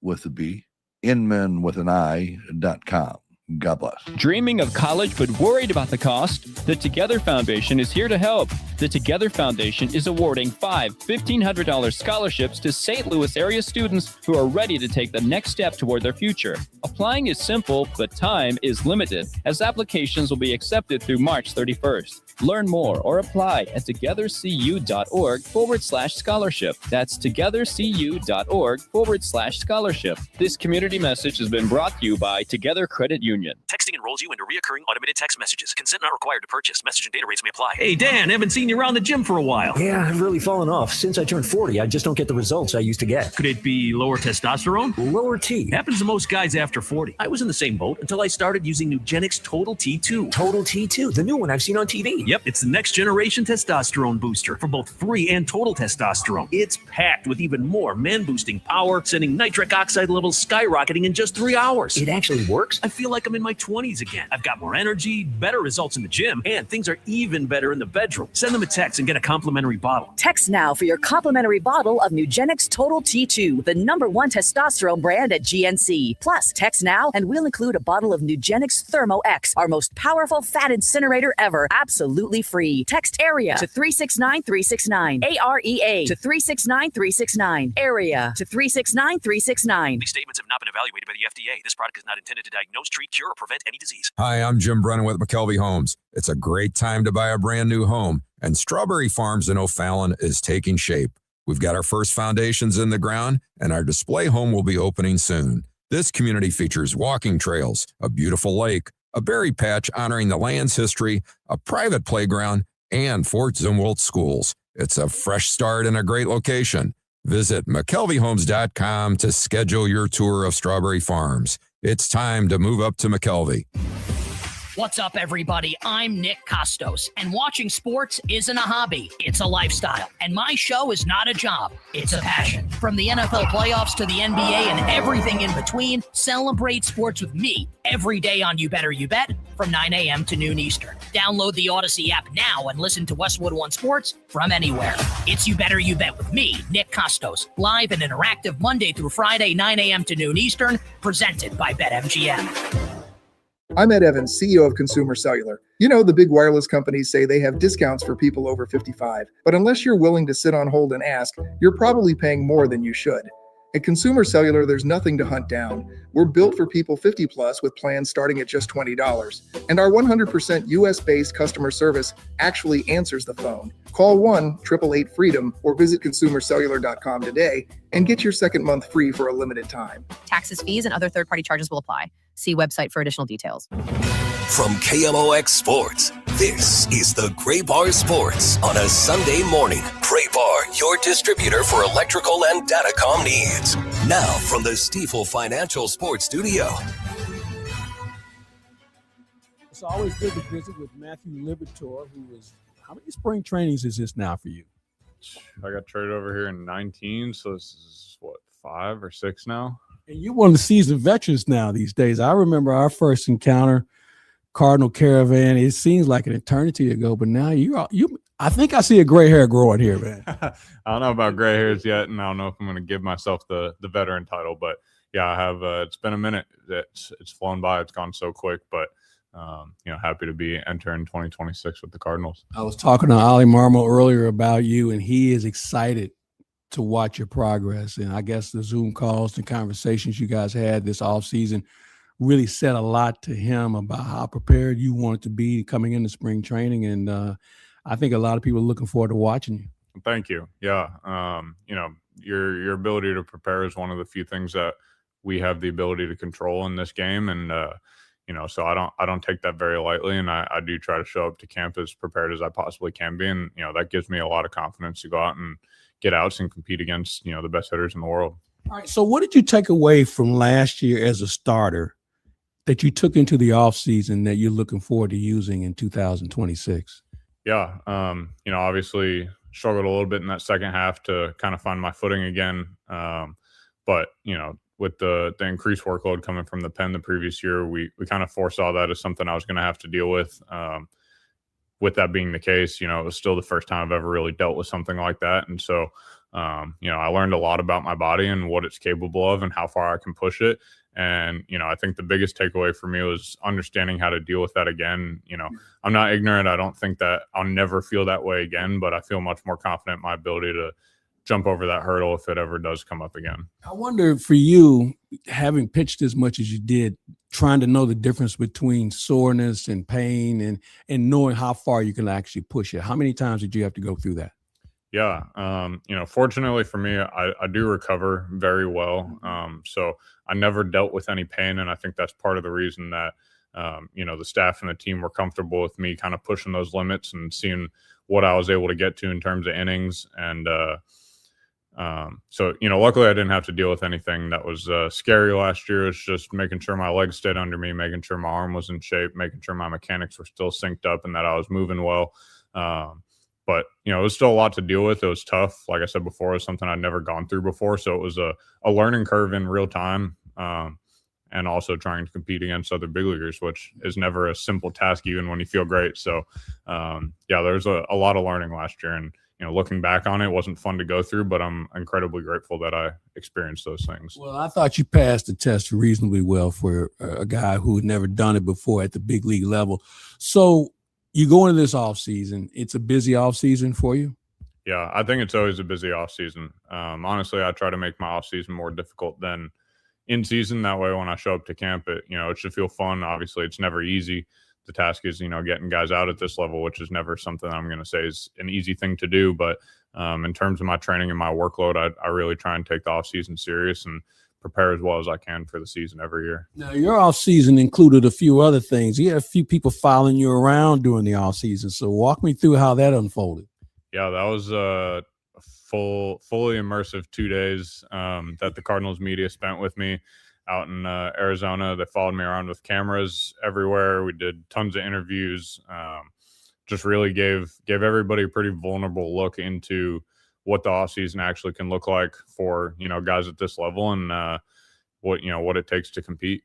with a B, Inman with an I.com. God bless. Dreaming of college but worried about the cost? The Together Foundation is here to help. The Together Foundation is awarding 5 $1,500 scholarships to St. Louis area students who are ready to take the next step toward their future. Applying is simple, but time is limited, as applications will be accepted through March 31st. Learn more or apply at togethercu.org/scholarship. That's togethercu.org/scholarship. This community message has been brought to you by Together Credit Union. Texting enrolls you into recurring automated text messages. Consent not required to purchase. Message and data rates may apply. Hey, Dan, haven't seen you around the gym for a while. Yeah, I've really fallen off. Since I turned 40, I just don't get the results I used to get. Could it be lower testosterone? Lower T. Happens to most guys after 40. I was in the same boat until I started using Nugenix Total T2. Total T2, the new one I've seen on TV. Yep, it's the next generation testosterone booster for both free and total testosterone. It's packed with even more man-boosting power, sending nitric oxide levels skyrocketing in just 3 hours. It actually works? I feel like I'm in my 20s again. I've got more energy, better results in the gym, and things are even better in the bedroom. Send them a text and get a complimentary bottle. Text now for your complimentary bottle of Nugenix Total T2, the #1 testosterone brand at GNC. Plus, text now and we'll include a bottle of Nugenix Thermo X, our most powerful fat incinerator ever, absolutely free. Text AREA to 369-369. AREA to 369-369. AREA to 369-369. These statements have not been evaluated by the FDA. This product is not intended to diagnose, treat, cure, or prevent any disease. Hi, I'm Jim Brennan with McKelvey Homes. It's a great time to buy a brand new home, and Strawberry Farms in O'Fallon is taking shape. We've got our first foundations in the ground, and our display home will be opening soon. This community features walking trails, a beautiful lake, a berry patch honoring the land's history, a private playground, and Fort Zumwalt schools. It's a fresh start in a great location. Visit McKelveyHomes.com to schedule your tour of Strawberry Farms. It's time to move up to McKelvey. What's up, everybody? I'm Nick Costos, and watching sports isn't a hobby. It's a lifestyle, and my show is not a job. It's a passion. From the NFL playoffs to the NBA and everything in between, celebrate sports with me every day on You Better You Bet from 9 a.m. to noon Eastern. Download the Odyssey app now and listen to Westwood One Sports from anywhere. It's You Better You Bet with me, Nick Costos, live and interactive Monday through Friday, 9 a.m. to noon Eastern, presented by BetMGM. I'm Ed Evans, CEO of Consumer Cellular. You know, the big wireless companies say they have discounts for people over 55, but unless you're willing to sit on hold and ask, you're probably paying more than you should. At Consumer Cellular, there's nothing to hunt down. We're built for people 50 plus with plans starting at just $20. And our 100% US-based customer service actually answers the phone. Call 1-888-FREEDOM or visit consumercellular.com today and get your second month free for a limited time. Taxes, fees, and other third-party charges will apply. See website for additional details. From KMOX Sports, this is the Gray Bar Sports on a Sunday morning. Gray Bar, your distributor for electrical and datacom needs. Now from the Stifel Financial Sports Studio. It's always good to visit with Matthew Liberatore, who is, how many spring trainings is this now for you? I got traded over here in 19, so this is, 5 or 6 now? And you're one of the seasoned veterans now these days. I remember our first encounter, Cardinal Caravan. It seems like an eternity ago, but now you. I think I see a gray hair growing here, man. I don't know about gray hairs yet, and I don't know if I'm going to give myself the veteran title, but yeah, I have. It's been a minute. It's flown by. It's gone so quick, but happy to be entering 2026 with the Cardinals. I was talking to Ollie Marmol earlier about you, and he is excited to watch your progress. And I guess the Zoom calls and conversations you guys had this offseason really said a lot to him about how prepared you wanted to be coming into spring training. And I think a lot of people are looking forward to watching you. Thank you. Yeah. Your ability to prepare is one of the few things that we have the ability to control in this game. And, so I don't take that very lightly. And I do try to show up to camp as prepared as I possibly can be. And, that gives me a lot of confidence to go out and get outs and compete against, the best hitters in the world. All right. So what did you take away from last year as a starter that you took into the offseason that you're looking forward to using in 2026? Yeah. Obviously struggled a little bit in that second half to kind of find my footing again. But, with the increased workload coming from the pen the previous year, we kind of foresaw that as something I was going to have to deal with. With that being the case, it was still the first time I've ever really dealt with something like that. And so, I learned a lot about my body and what it's capable of and how far I can push it. And, I think the biggest takeaway for me was understanding how to deal with that again. I'm not ignorant. I don't think that I'll never feel that way again, but I feel much more confident in my ability to jump over that hurdle if it ever does come up again. I wonder for you, having pitched as much as you did, trying to know the difference between soreness and pain and knowing how far you can actually push it. How many times did you have to go through that? Yeah. Fortunately for me, I do recover very well. So I never dealt with any pain. And I think that's part of the reason that, the staff and the team were comfortable with me kind of pushing those limits and seeing what I was able to get to in terms of innings. And, luckily I didn't have to deal with anything that was scary last year. It's just making sure my legs stayed under me, making sure my arm was in shape, making sure my mechanics were still synced up and that I was moving well. But, it was still a lot to deal with. It was tough. Like I said before, it was something I'd never gone through before. So it was a learning curve in real time. And also trying to compete against other big leaguers, which is never a simple task, even when you feel great. So, there's a lot of learning last year. And, looking back on it, wasn't fun to go through, but I'm incredibly grateful that I experienced those things. Well, I thought you passed the test reasonably well for a guy who had never done it before at the big league level. So you go into this offseason. It's a busy offseason for you? Yeah, I think it's always a busy offseason. Honestly, I try to make my offseason more difficult than in season. That way, when I show up to camp, it should feel fun. Obviously, it's never easy. The task is, getting guys out at this level, which is never something I'm going to say is an easy thing to do. But in terms of my training and my workload, I really try and take the offseason serious and prepare as well as I can for the season every year. Now, your offseason included a few other things. You had a few people following you around during the offseason. So walk me through how that unfolded. Yeah, that was a fully immersive 2 days that the Cardinals media spent with me out in Arizona. They followed me around with cameras everywhere. We did tons of interviews. Just really gave everybody a pretty vulnerable look into what the offseason actually can look like for, guys at this level and what it takes to compete.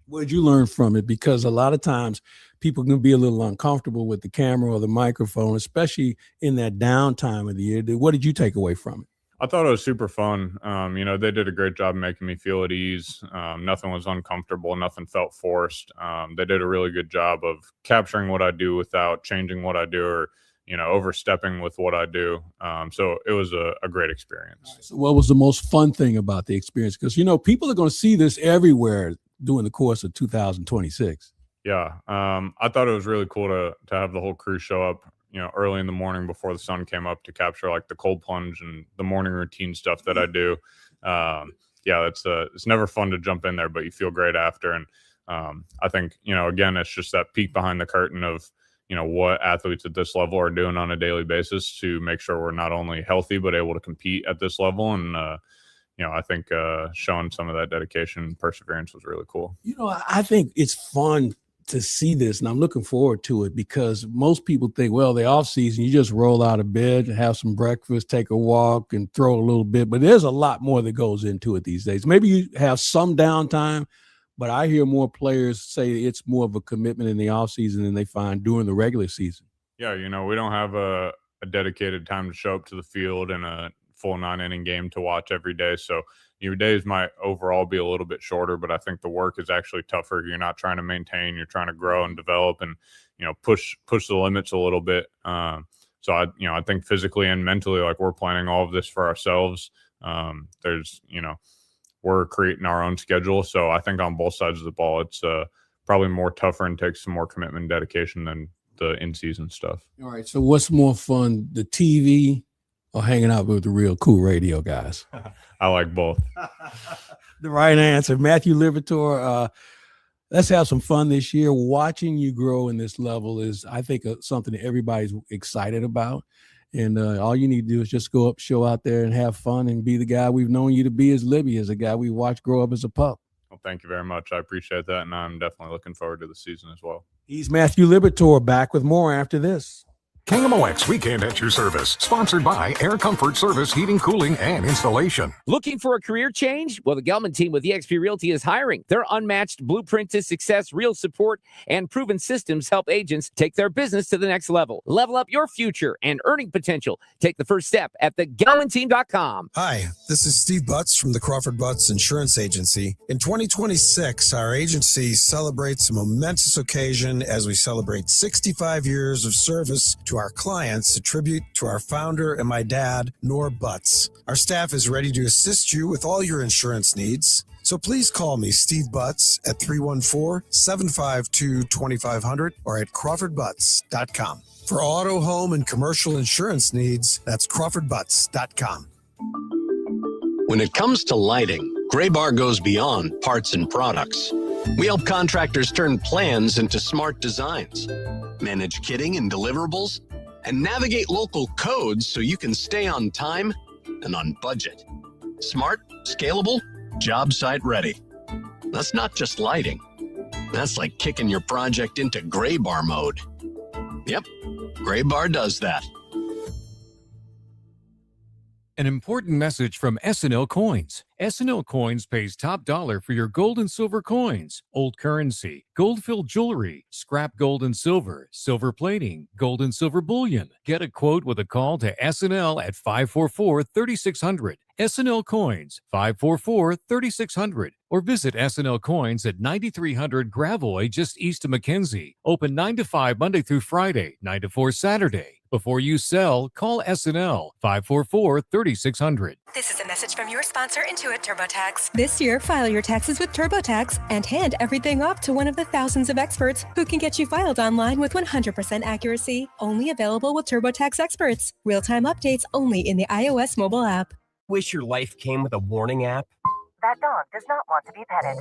What did you learn from it? Because a lot of times people can be a little uncomfortable with the camera or the microphone, especially in that downtime of the year. What did you take away from it? I thought it was super fun. They did a great job making me feel at ease. Nothing was uncomfortable. Nothing felt forced. They did a really good job of capturing what I do without changing what I do or, overstepping with what I do. So it was a great experience. So what was the most fun thing about the experience? Because, people are going to see this everywhere during the course of 2026. Yeah. I thought it was really cool to have the whole crew show up, early in the morning before the sun came up to capture like the cold plunge and the morning routine stuff that I do. It's never fun to jump in there, but you feel great after. And I think, again, it's just that peek behind the curtain of, what athletes at this level are doing on a daily basis to make sure we're not only healthy, but able to compete at this level. And, I think showing some of that dedication and perseverance was really cool. I think it's fun to see this, and I'm looking forward to it because most people think, well, the off season, you just roll out of bed, have some breakfast, take a walk, and throw a little bit. But there's a lot more that goes into it these days. Maybe you have some downtime, but I hear more players say it's more of a commitment in the off season than they find during the regular season. Yeah, we don't have a dedicated time to show up to the field and a full 9-inning game to watch every day. So your days might overall be a little bit shorter, but I think the work is actually tougher. You're not trying to maintain, you're trying to grow and develop and, push the limits a little bit. So I think physically and mentally, like we're planning all of this for ourselves. We're creating our own schedule. So I think on both sides of the ball, it's probably more tougher and takes some more commitment and dedication than the in-season stuff. All right. So what's more fun, the TV or hanging out with the real cool radio guys? I like both. The right answer. Matthew Liberatore, let's have some fun this year. Watching you grow in this level is, I think, something that everybody's excited about. And all you need to do is just go up, show out there and have fun and be the guy we've known you to be as Libby, as a guy we watched grow up as a pup. Well, thank you very much. I appreciate that. And I'm definitely looking forward to the season as well. He's Matthew Liberatore, back with more after this. KMOX Weekend at your service, sponsored by Air Comfort Service Heating, Cooling, and Installation. Looking for a career change? Well, the Gelman team with eXp Realty is hiring. Their unmatched blueprint to success, real support, and proven systems help agents take their business to the next level. Level up your future and earning potential. Take the first step at thegelmanteam.com. Hi, this is Steve Butts from the Crawford Butts Insurance Agency. In 2026, our agency celebrates a momentous occasion as we celebrate 65 years of service to our clients, a tribute to our founder and my dad, Nor Butts. Our staff is ready to assist you with all your insurance needs. So please call me, Steve Butts, at 314-752-2500 or at crawfordbutts.com. For auto, home, and commercial insurance needs, that's crawfordbutts.com. When it comes to lighting, Graybar goes beyond parts and products. We help contractors turn plans into smart designs, manage kitting and deliverables, and navigate local codes so you can stay on time and on budget. Smart, scalable, job site ready. That's not just lighting. That's like kicking your project into Graybar mode. Yep, Graybar does that. An important message from S&L Coins. S&L Coins pays top dollar for your gold and silver coins, old currency, gold-filled jewelry, scrap gold and silver, silver plating, gold and silver bullion. Get a quote with a call to S&L at 544-3600. S&L Coins, 544-3600. Or visit S&L Coins at 9300 Gravois, just east of McKenzie. Open 9 to 5 Monday through Friday, 9 to 4 Saturday. Before you sell, call S&L 544-3600. This is a message from your sponsor, Intuit TurboTax. This year, file your taxes with TurboTax and hand everything off to one of the thousands of experts who can get you filed online with 100% accuracy. Only available with TurboTax experts. Real-time updates only in the iOS mobile app. Wish your life came with a warning app? That dog does not want to be petted.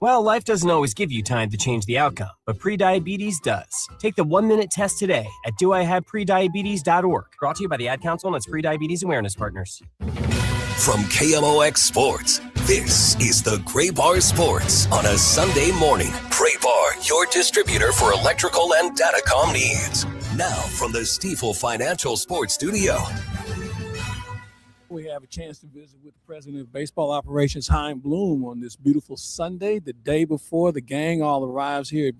Well, life doesn't always give you time to change the outcome, but prediabetes does. Take the 1-minute test today at doihaveprediabetes.org. Brought to you by the Ad Council and its Prediabetes Awareness Partners. From KMOX Sports, this is the Graybar Sports on a Sunday morning. Graybar, your distributor for electrical and datacom needs. Now from the Stifel Financial Sports Studio, have a chance to visit with the president of baseball operations, Chaim Bloom, on this beautiful Sunday, the day before the gang all arrives here at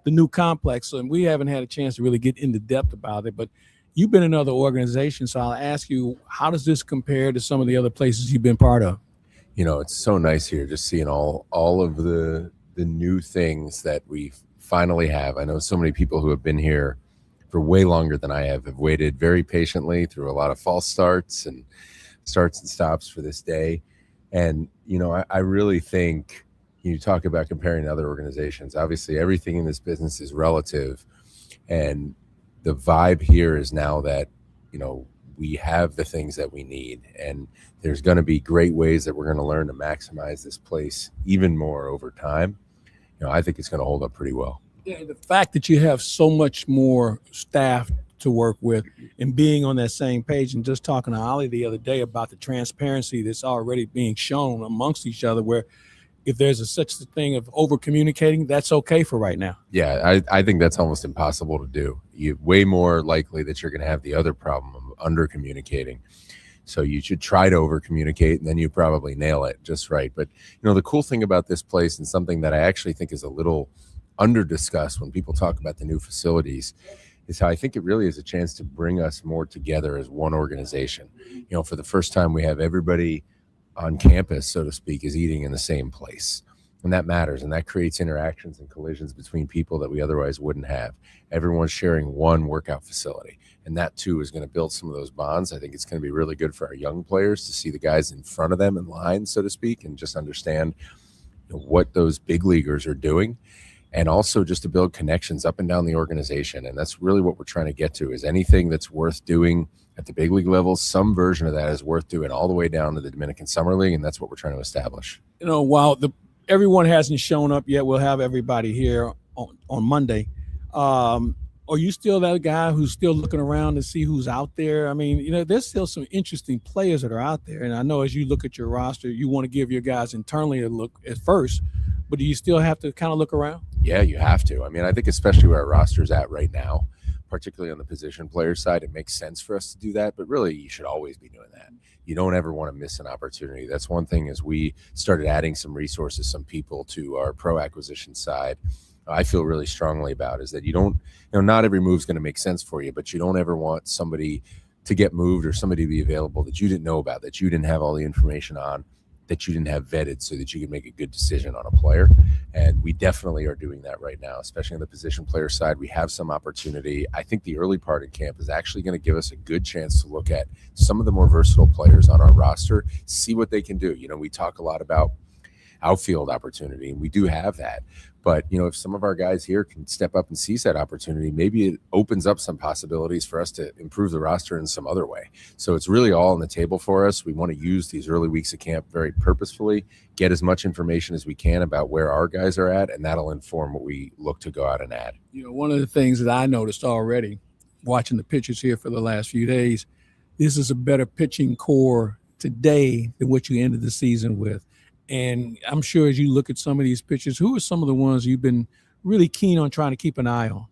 the new complex. So, and we haven't had a chance to really get into depth about it, but you've been in other organizations. So I'll ask you, how does this compare to some of the other places you've been part of? You know, it's so nice here just seeing all of the new things that we finally have. I know so many people who have been here for way longer than I have waited very patiently through a lot of false starts and stops for this day. And, you know, I really think you talk about comparing to other organizations. Obviously, everything in this business is relative. And the vibe here is now that, you know, we have the things that we need. And there's going to be great ways that we're going to learn to maximize this place even more over time. You know, I think it's going to hold up pretty well. Yeah, the fact that you have so much more staff to work with and being on that same page, and just talking to Ollie the other day about the transparency that's already being shown amongst each other, where if there's such a thing of over communicating, that's okay for right now. Yeah, I think that's almost impossible to do. You're way more likely that you're going to have the other problem of under communicating. So you should try to over communicate, and then you probably nail it just right. But, you know, the cool thing about this place, and something that I actually think is a little under discussed when people talk about the new facilities, is how I think it really is a chance to bring us more together as one organization. You know, for the first time, we have everybody on campus, so to speak, is eating in the same place. And that matters. And that creates interactions and collisions between people that we otherwise wouldn't have. Everyone's sharing one workout facility. And that, too, is going to build some of those bonds. I think it's going to be really good for our young players to see the guys in front of them in line, so to speak, and just understand, you know, what those big leaguers are doing. And also just to build connections up and down the organization. And that's really what we're trying to get to, is anything that's worth doing at the big league level, some version of that is worth doing all the way down to the Dominican Summer League. And that's what we're trying to establish. You know, while everyone hasn't shown up yet, we'll have everybody here on Monday. Are you still that guy who's still looking around to see who's out there? I mean, you know, there's still some interesting players that are out there. And I know as you look at your roster, you want to give your guys internally a look at first, but do you still have to kind of look around? Yeah, you have to. I mean, I think especially where our roster's at right now, particularly on the position player side, it makes sense for us to do that. But really, you should always be doing that. You don't ever want to miss an opportunity. That's one thing as we started adding some resources, some people to our pro acquisition side, I feel really strongly about is that you don't, you know, not every move is going to make sense for you, but you don't ever want somebody to get moved or somebody to be available that you didn't know about, that you didn't have all the information on, that you didn't have vetted so that you can make a good decision on a player. And we definitely are doing that right now, especially on the position player side. We have some opportunity. I think the early part of camp is actually going to give us a good chance to look at some of the more versatile players on our roster, see what they can do. You know, we talk a lot about outfield opportunity, and we do have that. But, you know, if some of our guys here can step up and seize that opportunity, maybe it opens up some possibilities for us to improve the roster in some other way. So it's really all on the table for us. We want to use these early weeks of camp very purposefully, get as much information as we can about where our guys are at, and that'll inform what we look to go out and add. You know, one of the things that I noticed already watching the pitchers here for the last few days, this is a better pitching core today than what you ended the season with. And I'm sure as you look at some of these pitchers, who are some of the ones you've been really keen on trying to keep an eye on?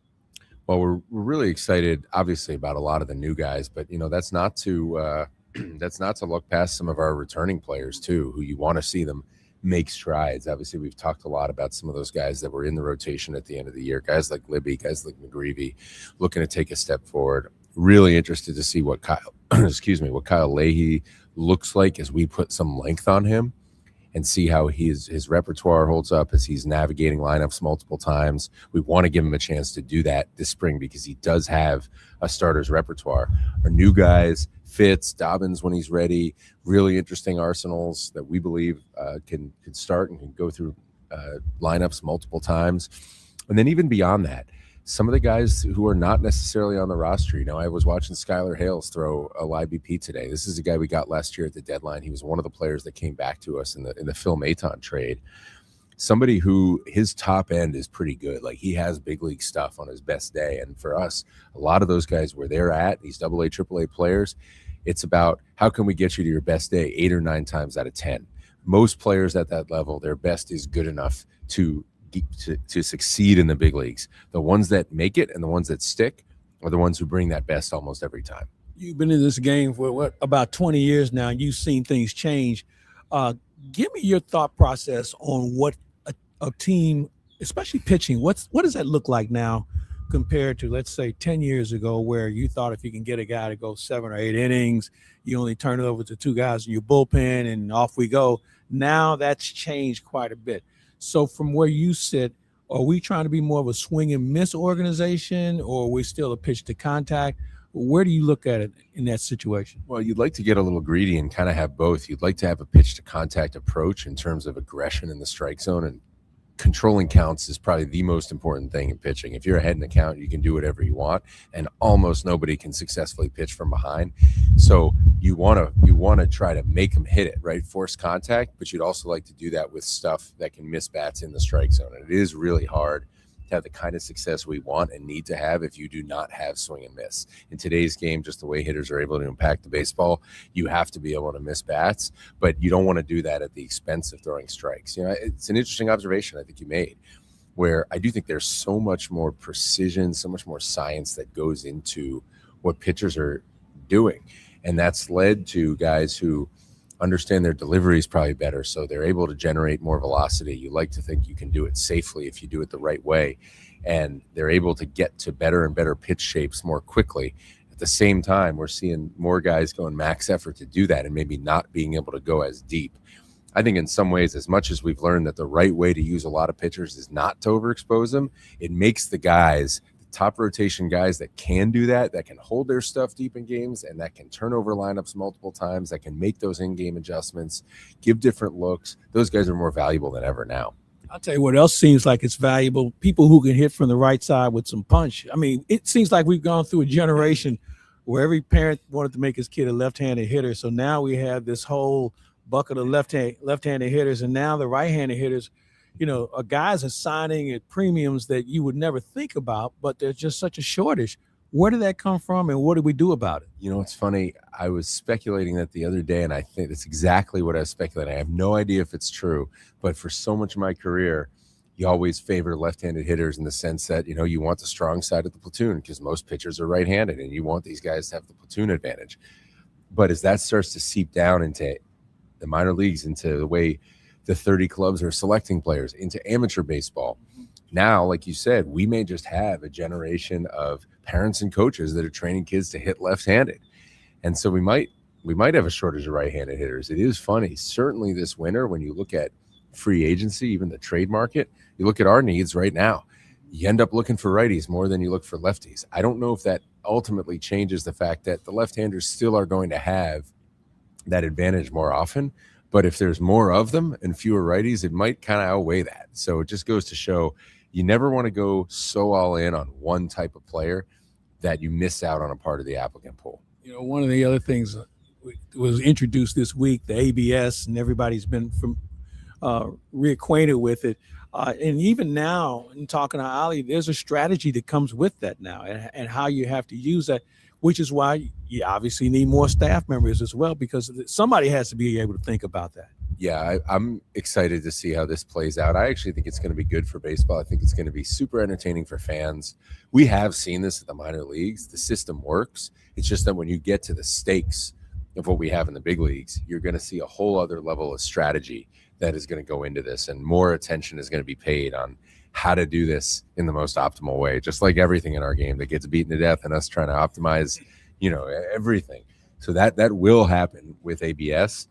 Well, we're really excited, obviously, about a lot of the new guys, but, you know, that's not to look past some of our returning players, too, who you want to see them make strides. Obviously, we've talked a lot about some of those guys that were in the rotation at the end of the year, guys like Libby, guys like McGreevy, looking to take a step forward. Really interested to see what Kyle Leahy looks like as we put some length on him, and see how his repertoire holds up as he's navigating lineups multiple times. We want to give him a chance to do that this spring because he does have a starter's repertoire. Our new guys, Fitz, Dobbins when he's ready, really interesting arsenals that we believe can start and can go through lineups multiple times. And then even beyond that, some of the guys who are not necessarily on the roster. You know, I was watching Skylar Hales throw a live BP today. This is a guy we got last year at the deadline. He was one of the players that came back to us in the Phil Maton trade. Somebody who his top end is pretty good. Like, he has big league stuff on his best day. And for us, a lot of those guys where they're at, these AA, AAA players, it's about how can we get you to your best day 8 or 9 times out of 10. Most players at that level, their best is good enough to succeed in the big leagues. The ones that make it and the ones that stick are the ones who bring that best almost every time. You've been in this game for about 20 years now, and you've seen things change. Give me your thought process on what a team, especially pitching, what does that look like now compared to, let's say, 10 years ago, where you thought if you can get a guy to go 7 or 8 innings, you only turn it over to 2 guys in your bullpen and off we go. Now that's changed quite a bit. So from where you sit, are we trying to be more of a swing and miss organization, or are we still a pitch to contact? Where do you look at it in that situation? Well, you'd like to get a little greedy and kind of have both. You'd like to have a pitch to contact approach in terms of aggression in the strike zone, and controlling counts is probably the most important thing in pitching. If you're ahead in a count, you can do whatever you want, and almost nobody can successfully pitch from behind. So you want to try to make them hit it, right? Force contact, but you'd also like to do that with stuff that can miss bats in the strike zone. And it is really hard to have the kind of success we want and need to have if you do not have swing and miss. In today's game, just the way hitters are able to impact the baseball, you have to be able to miss bats, but you don't want to do that at the expense of throwing strikes. You know, it's an interesting observation I think you made, where I do think there's so much more precision, so much more science that goes into what pitchers are doing. And that's led to guys who understand their delivery is probably better, so they're able to generate more velocity. You like to think you can do it safely if you do it the right way, and they're able to get to better and better pitch shapes more quickly. At the same time, we're seeing more guys going max effort to do that and maybe not being able to go as deep. I think in some ways, as much as we've learned that the right way to use a lot of pitchers is not to overexpose them, it makes the guys, top rotation guys that can do that can hold their stuff deep in games, and that can turn over lineups multiple times, that can make those in-game adjustments, give different looks. Those guys are more valuable than ever now. I'll tell you what else seems like it's valuable. People who can hit from the right side with some punch. I mean, it seems like we've gone through a generation where every parent wanted to make his kid a left-handed hitter. So now we have this whole bucket of left-handed hitters, and now the right-handed hitters, you know, guys are signing at premiums that you would never think about, but there's just such a shortage. Where did that come from, and what do we do about it? You know, it's funny. I was speculating that the other day, and I think that's exactly what I was speculating. I have no idea if it's true, but for so much of my career, you always favor left-handed hitters in the sense that, you know, you want the strong side of the platoon because most pitchers are right-handed, and you want these guys to have the platoon advantage. But as that starts to seep down into the minor leagues, into the way the 30 clubs are selecting players, into amateur baseball, now, like you said, we may just have a generation of parents and coaches that are training kids to hit left-handed. And so we might have a shortage of right-handed hitters. It is funny. Certainly this winter, when you look at free agency, even the trade market, you look at our needs right now, you end up looking for righties more than you look for lefties. I don't know if that ultimately changes the fact that the left-handers still are going to have that advantage more often. But if there's more of them and fewer righties, it might kind of outweigh that. So it just goes to show you never want to go so all in on one type of player that you miss out on a part of the applicant pool. You know, one of the other things was introduced this week, the ABS, and everybody's been reacquainted with it. And even now, in talking to Ali, there's a strategy that comes with that now, and how you have to use that, which is why you obviously need more staff members as well, because somebody has to be able to think about that. Yeah, I'm excited to see how this plays out. I actually think it's going to be good for baseball. I think it's going to be super entertaining for fans. We have seen this at the minor leagues. The system works. It's just that when you get to the stakes of what we have in the big leagues, you're going to see a whole other level of strategy that is going to go into this, and more attention is going to be paid on how to do this in the most optimal way, just like everything in our game that gets beaten to death and us trying to optimize, you know, everything. So that will happen with ABS.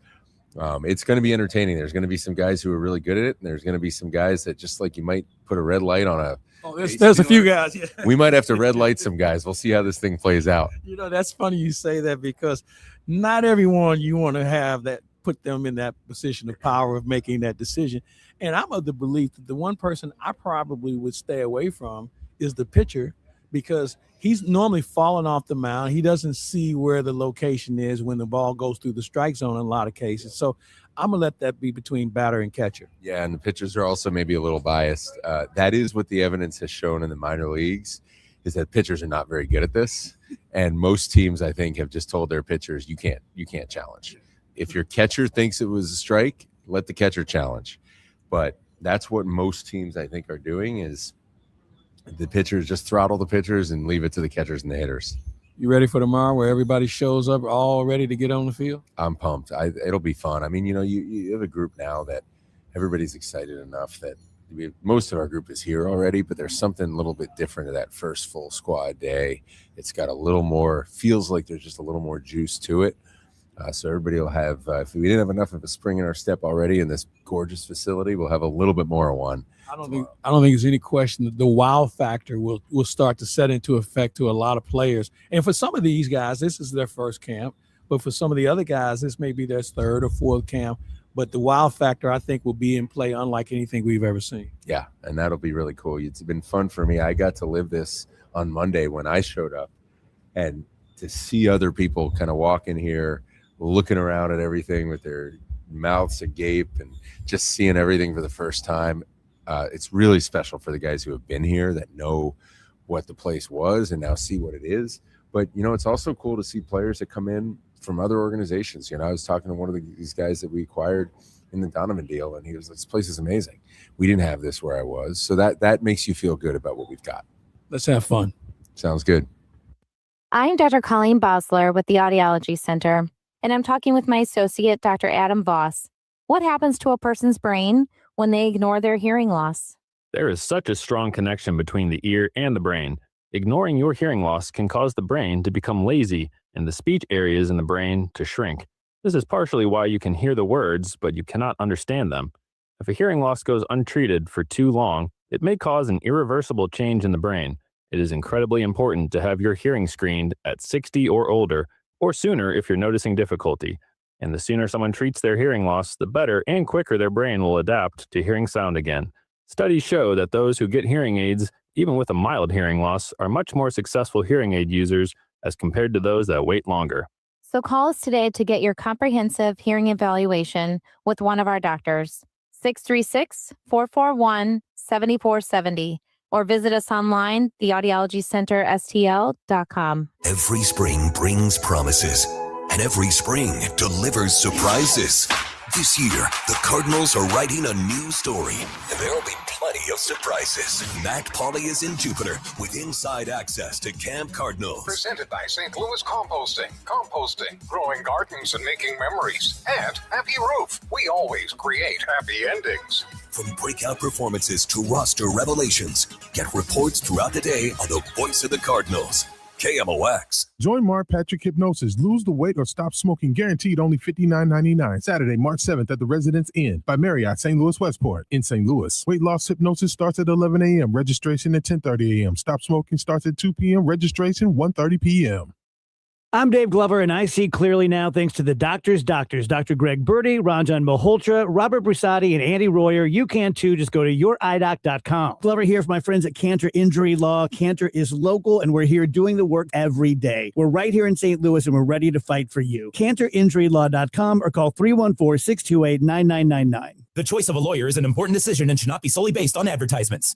It's going to be entertaining. There's going to be some guys who are really good at it, and there's going to be some guys that, just like you might put a red light on a there's a few guys. Yeah. We might have to red light some guys. We'll see how this thing plays out. You know, that's funny you say that, because not everyone you want to have that put them in that position of power of making that decision. And I'm of the belief that the one person I probably would stay away from is the pitcher, because he's normally falling off the mound. He doesn't see where the location is when the ball goes through the strike zone in a lot of cases. So I'm going to let that be between batter and catcher. Yeah, and the pitchers are also maybe a little biased. That is what the evidence has shown in the minor leagues, is that pitchers are not very good at this. And most teams, I think, have just told their pitchers, you can't challenge. If your catcher thinks it was a strike, let the catcher challenge. But that's what most teams, I think, are doing, is the pitchers just throttle the pitchers and leave it to the catchers and the hitters. You ready for tomorrow where everybody shows up all ready to get on the field? I'm pumped. It'll be fun. I mean, you have a group now that everybody's excited enough that most of our group is here already, but there's something a little bit different to that first full squad day. It's got a little more, feels like there's just a little more juice to it. So everybody will have, if we didn't have enough of a spring in our step already in this gorgeous facility, we'll have a little bit more of one. I don't think there's any question that the wow factor will start to set into effect to a lot of players. And for some of these guys, this is their first camp. But for some of the other guys, this may be their third or fourth camp. But the wow factor, I think, will be in play unlike anything we've ever seen. Yeah, and that'll be really cool. It's been fun for me. I got to live this on Monday when I showed up, and to see other people kind of walk in here, looking around at everything with their mouths agape and just seeing everything for the first time. It's really special for the guys who have been here that know what the place was and now see what it is. But, it's also cool to see players that come in from other organizations. I was talking to one of these guys that we acquired in the Donovan deal, and he was like, this place is amazing. We didn't have this where I was. So that makes you feel good about what we've got. Let's have fun. Sounds good. I'm Dr. Colleen Bosler with the Audiology Center, and I'm talking with my associate, Dr. Adam Voss. What happens to a person's brain when they ignore their hearing loss? There is such a strong connection between the ear and the brain. Ignoring your hearing loss can cause the brain to become lazy and the speech areas in the brain to shrink. This is partially why you can hear the words, but you cannot understand them. If a hearing loss goes untreated for too long, it may cause an irreversible change in the brain. It is incredibly important to have your hearing screened at 60 or older, or sooner if you're noticing difficulty. And the sooner someone treats their hearing loss, the better and quicker their brain will adapt to hearing sound again. Studies show that those who get hearing aids, even with a mild hearing loss, are much more successful hearing aid users as compared to those that wait longer. So call us today to get your comprehensive hearing evaluation with one of our doctors, 636-441-7470, or visit us online, theaudiologycenterstl.com. Every spring brings promises, and every spring delivers surprises. This year, the Cardinals are writing a new story, and there will be plenty of surprises. Matt Pauley is in Jupiter with inside access to Camp Cardinals. Presented by St. Louis Composting. Composting, growing gardens and making memories. And Happy Roof. We always create happy endings. From breakout performances to roster revelations, get reports throughout the day on the voice of the Cardinals. KMOX. Join Mark Patrick Hypnosis. Lose the weight or stop smoking. Guaranteed only $59.99. Saturday, March 7th at the Residence Inn by Marriott, St. Louis Westport in St. Louis. Weight loss hypnosis starts at 11 a.m. Registration at 10:30 a.m. Stop smoking starts at 2 p.m. Registration 1:30 p.m. I'm Dave Glover, and I see clearly now thanks to the doctors, Dr. Greg Birdie, Ranjan Malhotra, Robert Brusati, and Andy Royer. You can too. Just go to youridoc.com. Glover here for my friends at Cantor Injury Law. Cantor is local, and we're here doing the work every day. We're right here in St. Louis, and we're ready to fight for you. CantorInjuryLaw.com or call 314-628-9999. The choice of a lawyer is an important decision and should not be solely based on advertisements.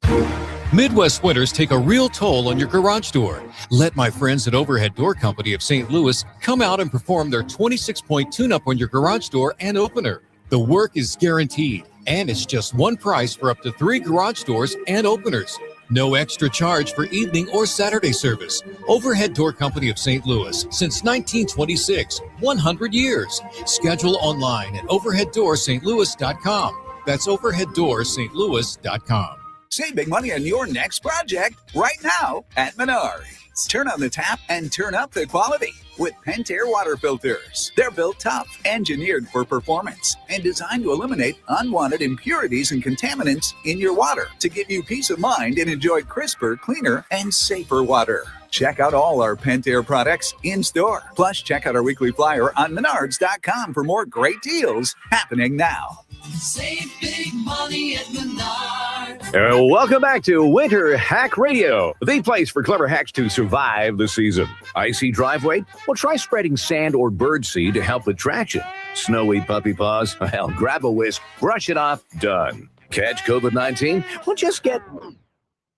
Midwest winters take a real toll on your garage door. Let my friends at Overhead Door Company of St. Louis come out and perform their 26-point tune-up on your garage door and opener. The work is guaranteed, and it's just one price for up to 3 garage doors and openers. No extra charge for evening or Saturday service. Overhead Door Company of St. Louis since 1926, 100 years. Schedule online at overheaddoorsstlouis.com. That's overheaddoorsstlouis.com. Save big money on your next project right now at Menards. Turn on the tap and turn up the quality with Pentair water filters. They're built tough, engineered for performance, and designed to eliminate unwanted impurities and contaminants in your water to give you peace of mind and enjoy crisper, cleaner, and safer water. Check out all our Pentair products in store. Plus, check out our weekly flyer on Menards.com for more great deals happening now. Save big money at Menards. Welcome back to Winter Hack Radio, the place for clever hacks to survive the season. Icy driveway? Well, try spreading sand or birdseed to help with traction. Snowy puppy paws? Well, grab a whisk, brush it off, done. Catch COVID-19? Well, just get...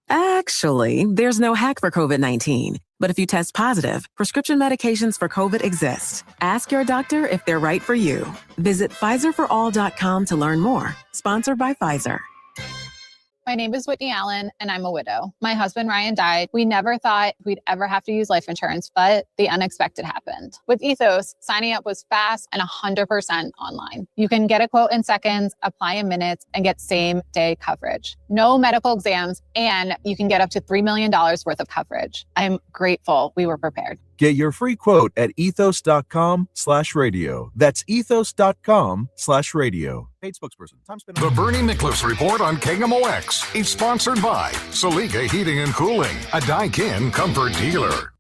Actually, there's no hack for COVID-19. But if you test positive, prescription medications for COVID exist. Ask your doctor if they're right for you. Visit PfizerForAll.com to learn more. Sponsored by Pfizer. My name is Whitney Allen, and I'm a widow. My husband, Ryan, died. We never thought we'd ever have to use life insurance, but the unexpected happened. With Ethos, signing up was fast and 100% online. You can get a quote in seconds, apply in minutes, and get same-day coverage. No medical exams, and you can get up to $3 million worth of coverage. I'm grateful we were prepared. Get your free quote at ethos.com/radio. That's ethos.com/radio. Paid spokesperson. Time spent. The Bernie Miklasz Report on KMOX is sponsored by Salika Heating and Cooling, a Daikin comfort dealer.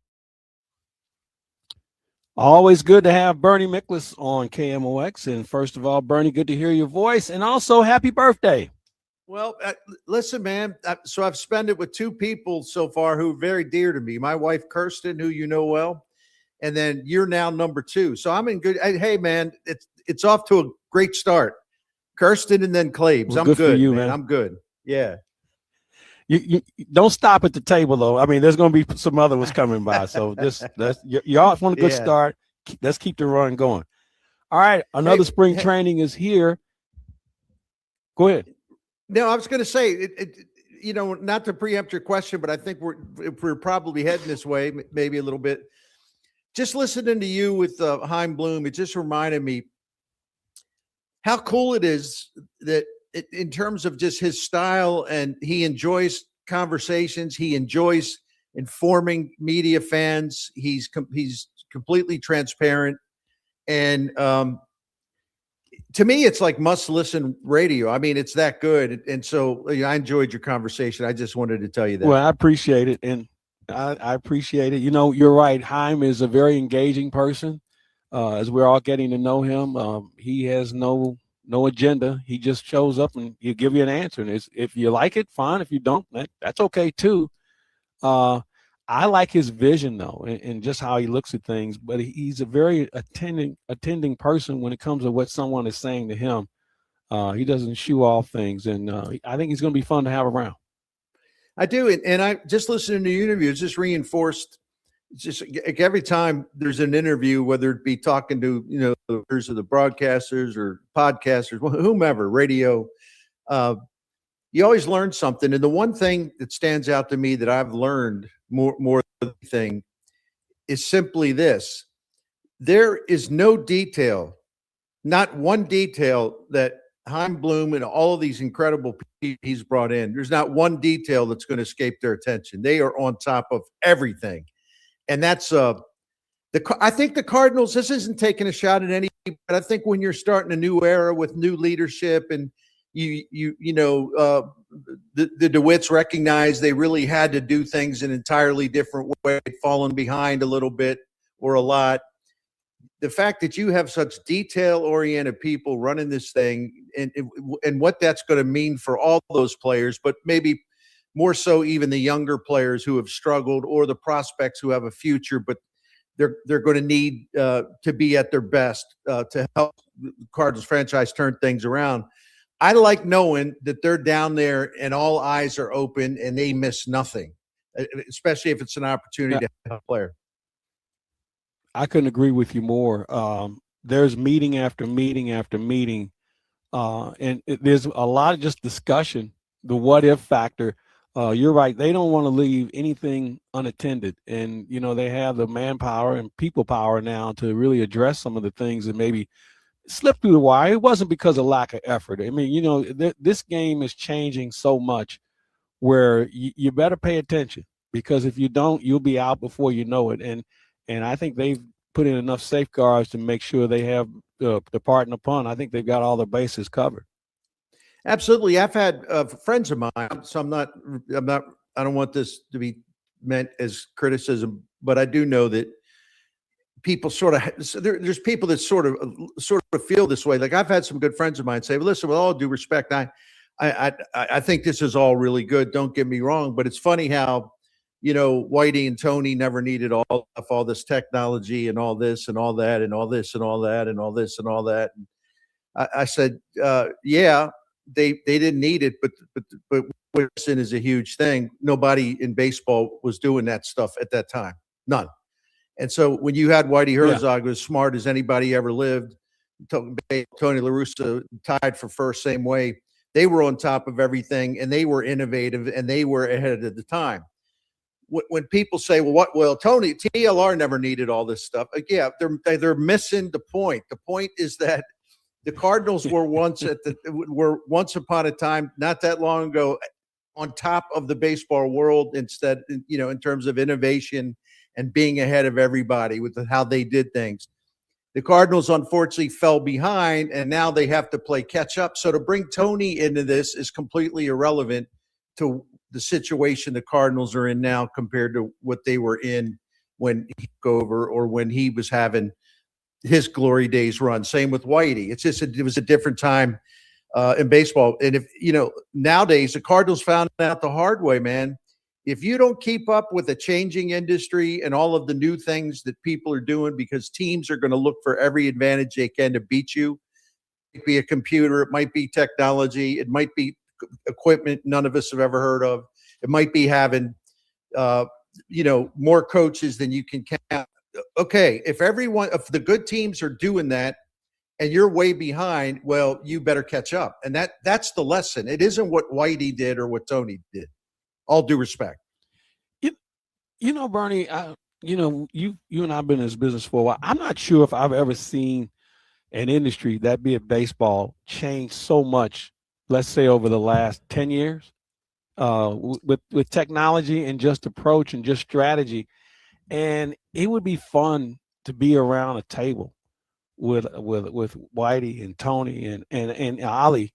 Always good to have Bernie Miklasz on KMOX. And first of all, Bernie, good to hear your voice. And also, happy birthday. Well, listen, man. So I've spent it with two people so far who are very dear to me. My wife, Kirsten, who you know well, and then you're now number two. So I'm in good. Hey, man, it's off to a great start. Kirsten and then Claibs. Well, I'm good good, for you, man. man. I'm good. Yeah. You don't stop at the table, though. I mean, there's going to be some other ones coming by. So you're off on a good start. Let's keep the run going. All right, another spring training is here. Go ahead. No, I was going to say, not to preempt your question, but I think we're probably heading this way, maybe a little bit. Just listening to you with Chaim Bloom, it just reminded me how cool it is that in terms of just his style, and he enjoys conversations, he enjoys informing media fans. He's completely transparent, and to me, it's like must-listen radio. I mean, it's that good. And so I enjoyed your conversation. I just wanted to tell you that. Well, I appreciate it. And I appreciate it. You're right. Chaim is a very engaging person. As we're all getting to know him, he has no agenda. He just shows up and he'll give you an answer. And if you like it, fine. If you don't, that's okay too. I like his vision, though, and just how he looks at things. But he's a very attending person when it comes to what someone is saying to him. He doesn't shoo off things, and I think he's going to be fun to have around. I do, and I just listening to your interview, it's just reinforced. Just like every time there's an interview, whether it be talking to the broadcasters or podcasters, whomever, radio. You always learn something. And the one thing that stands out to me that I've learned more than anything is simply this. There is no detail, not one detail that Chaim Bloom and all of these incredible people he's brought in, there's not one detail that's going to escape their attention. They are on top of everything. And that's I think the Cardinals, this isn't taking a shot at any, but I think when you're starting a new era with new leadership and the DeWitts recognized they really had to do things an entirely different way, fallen behind a little bit or a lot. The fact that you have such detail-oriented people running this thing and what that's going to mean for all those players, but maybe more so even the younger players who have struggled or the prospects who have a future, but they're going to need to be at their best to help the Cardinals franchise turn things around. I like knowing that they're down there and all eyes are open and they miss nothing, especially if it's an opportunity to help a player. I couldn't agree with you more. There's meeting after meeting after meeting, and there's a lot of just discussion, the what if factor. You're right. They don't want to leave anything unattended. And, they have the manpower and people power now to really address some of the things that maybe slipped through the wire. It wasn't because of lack of effort. I mean, this game is changing so much where you better pay attention, because if you don't, you'll be out before you know it. And I think they've put in enough safeguards to make sure they have the pardon the pun. I think they've got all the bases covered. Absolutely. I've had friends of mine, so I don't want this to be meant as criticism, but I do know that people there's people that sort of feel this way. Like I've had some good friends of mine say, well, listen, with all due respect, I think this is all really good. Don't get me wrong. But it's funny how, Whitey and Tony never needed all this technology and all this and all that and all this and all that and all this and all that. And I said, yeah, they didn't need it, but Wilson is a huge thing. Nobody in baseball was doing that stuff at that time. None. And so when you had Whitey Herzog, who was smart as anybody ever lived, Tony La Russa tied for first, same way. They were on top of everything, and they were innovative, and they were ahead of the time. When people say, well, Tony, TLR never needed all this stuff. Yeah, they're missing the point. The point is that the Cardinals were once upon a time, not that long ago, on top of the baseball world in terms of innovation and being ahead of everybody with how they did things. The Cardinals unfortunately fell behind, and now they have to play catch up. So to bring Tony into this is completely irrelevant to the situation the Cardinals are in now compared to what they were in when he took over or when he was having his glory days run. Same with Whitey. It's just it was a different time in baseball. And if nowadays the Cardinals found out the hard way, man. If you don't keep up with the changing industry and all of the new things that people are doing, because teams are going to look for every advantage they can to beat you. It might be a computer, it might be technology, it might be equipment none of us have ever heard of. It might be having more coaches than you can count. Okay, if the good teams are doing that and you're way behind, well, you better catch up. And that's the lesson. It isn't what Whitey did or what Tony did. All due respect. Bernie, you and I've been in this business for a while. I'm not sure if I've ever seen an industry, that be it baseball, change so much, let's say over the last 10 years, with technology and just approach and just strategy. And it would be fun to be around a table with Whitey and Tony and Ali,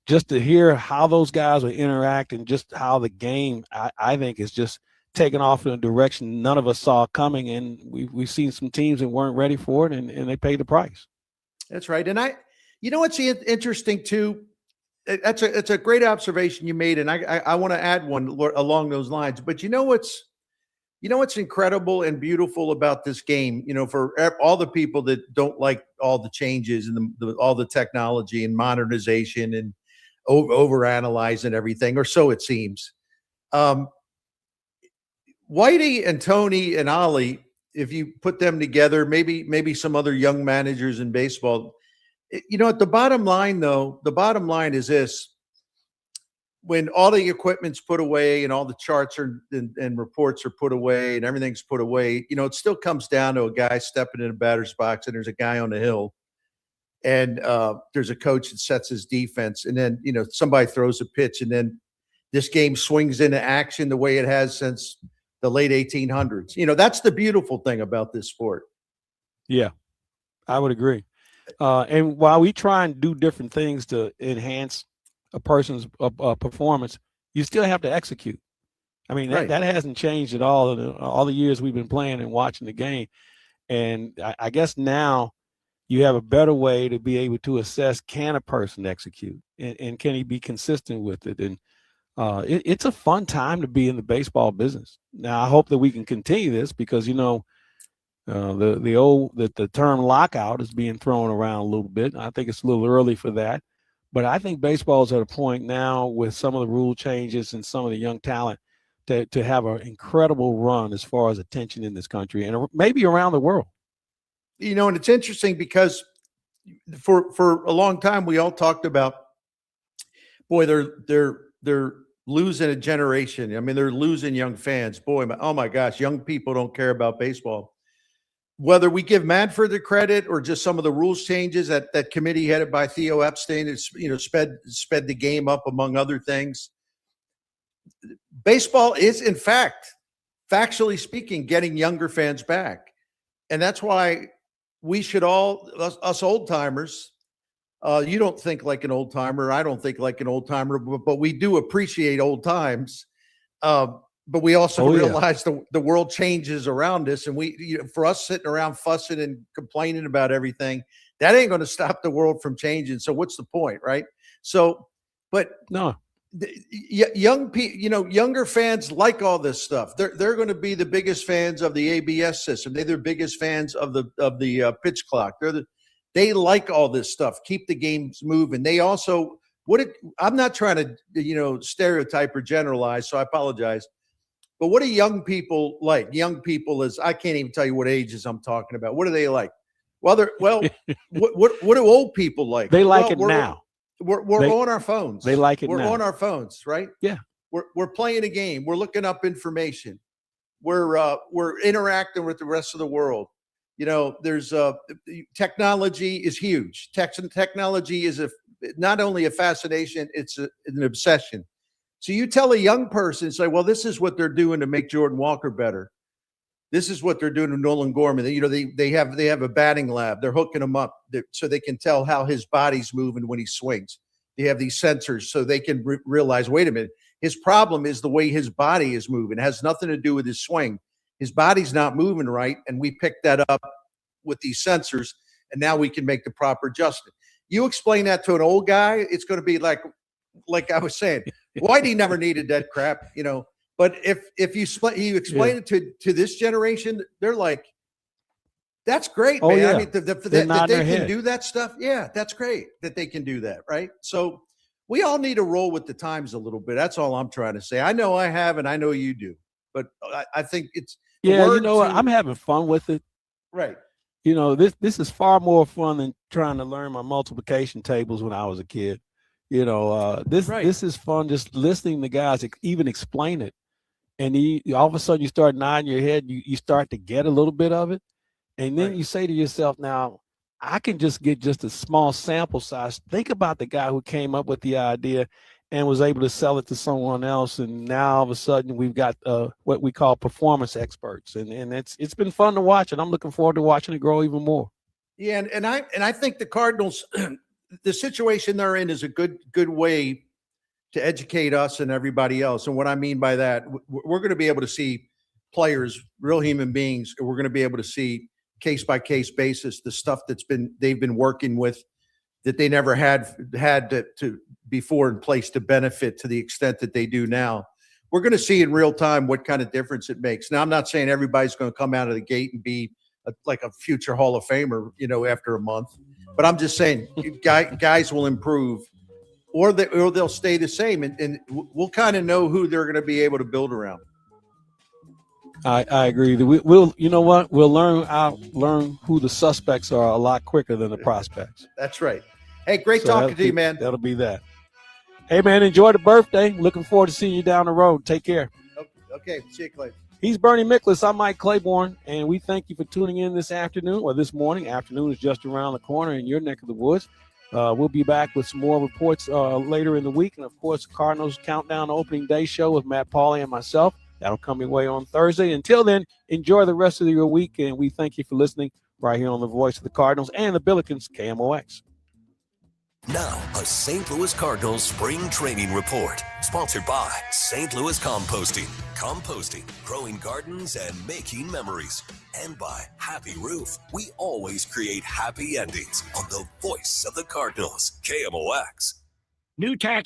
just to hear how those guys will interact and just how the game, I think, is just taking off in a direction none of us saw coming. And we've seen some teams that weren't ready for it, and they paid the price. That's right. And what's interesting too, it's a great observation you made. And I want to add one along those lines, but what's incredible and beautiful about this game, for all the people that don't like all the changes and all the technology and modernization and overanalyzing everything, or so it seems. Whitey and Tony and Ali, if you put them together, maybe some other young managers in baseball, at the bottom line is this: when all the equipment's put away and all the charts and reports are put away and everything's put away, it still comes down to a guy stepping in a batter's box and there's a guy on the hill. And there's a coach that sets his defense, and then somebody throws a pitch, and then this game swings into action the way it has since the late 1800s. That's the beautiful thing about this sport. Yeah, I would agree. And while we try and do different things to enhance a person's performance, you still have to execute. I mean, Right. that hasn't changed at all in all the years we've been playing and watching the game. And I guess now you have a better way to be able to assess, can a person execute, and can he be consistent with it? And it's a fun time to be in the baseball business. Now, I hope that we can continue this, because the term lockout is being thrown around a little bit. I think it's a little early for that, but I think baseball is at a point now with some of the rule changes and some of the young talent to have an incredible run as far as attention in this country and maybe around the world. And it's interesting because for a long time we all talked about, boy, they're losing a generation. I mean, they're losing young fans. Boy, oh my gosh, young people don't care about baseball. Whether we give Manfred the credit or just some of the rules changes that committee headed by Theo Epstein is, sped the game up, among other things. Baseball is, in fact, factually speaking, getting younger fans back. And that's why we should all, us old timers, you don't think like an old timer. I don't think like an old timer, but we do appreciate old times. But we also realize the world changes around us, and for us sitting around fussing and complaining about everything, that ain't going to stop the world from changing. So what's the point, right? So, but no, young people, younger fans like all this stuff. They're going to be the biggest fans of the ABS system. They're the biggest fans of the pitch clock. They like all this stuff. Keep the games moving. They also I'm not trying to stereotype or generalize, so I apologize. But what do young people like? Young people I can't even tell you what ages I'm talking about. What do they like? What do old people like? They like it now. We're on our phones. They like it We're now. on our phones, right? Yeah. We're playing a game. We're looking up information. We're interacting with the rest of the world. You know, there's technology is huge. Technology is not only a fascination, it's an obsession. So you tell a young person, say, well, this is what they're doing to make Jordan Walker better. This is what they're doing to Nolan Gorman. They have a batting lab. They're hooking him up so they can tell how his body's moving when he swings. They have these sensors so they can realize, wait a minute, his problem is the way his body is moving. It has nothing to do with his swing. His body's not moving right, and we picked that up with these sensors, and now we can make the proper adjustment. You explain that to an old guy, it's going to be like I was saying, Whitey never needed that crap, you know. But if you explain it to this generation, they're like, that's great, man. Yeah. I mean, that they can do that stuff. Yeah, that's great that they can do that, right? So we all need to roll with the times a little bit. That's all I'm trying to say. I know I have, and I know you do. But I think it's you know what? I'm having fun with it. Right. You know, this is far more fun than trying to learn my multiplication tables when I was a kid. You know, this is fun just listening to guys even explain it. And all of a sudden you start nodding your head, you start to get a little bit of it. And then you say to yourself, now, I can just get just a small sample size. Think about the guy who came up with the idea and was able to sell it to someone else. And now all of a sudden we've got what we call performance experts. And it's been fun to watch, and I'm looking forward to watching it grow even more. Yeah, and I think the Cardinals, the situation they're in is a good way to educate us and everybody else. And what I mean by that, we're going to be able to see players, real human beings. We're going to be able to see case by case basis the stuff they've been working with that they never had to before in place to benefit to the extent that they do now. We're going to see in real time what kind of difference it makes. Now, I'm not saying everybody's going to come out of the gate and be like a future Hall of Famer, you know, after a month, but I'm just saying guys will improve. Or they'll stay the same, and we'll kind of know who they're going to be able to build around. I agree. We'll you know what? We'll learn who the suspects are a lot quicker than the prospects. That's right. Hey, great talking to you, man. That'll be that. Hey, man, enjoy the birthday. Looking forward to seeing you down the road. Take care. Okay, see you, Clay. He's Bernie Miklasz. I'm Mike Claiborne, and we thank you for tuning in this afternoon or this morning. Afternoon is just around the corner in your neck of the woods. We'll be back with some more reports later in the week. And, of course, Cardinals Countdown Opening Day show with Matt Pauley and myself. That'll come your way on Thursday. Until then, enjoy the rest of your week, and we thank you for listening right here on the Voice of the Cardinals and the Billikens KMOX. Now, a St. Louis Cardinals spring training report, sponsored by St. Louis Composting. Composting, growing gardens and making memories. And by Happy Roof. We always create happy endings on the Voice of the Cardinals, KMOX. New tax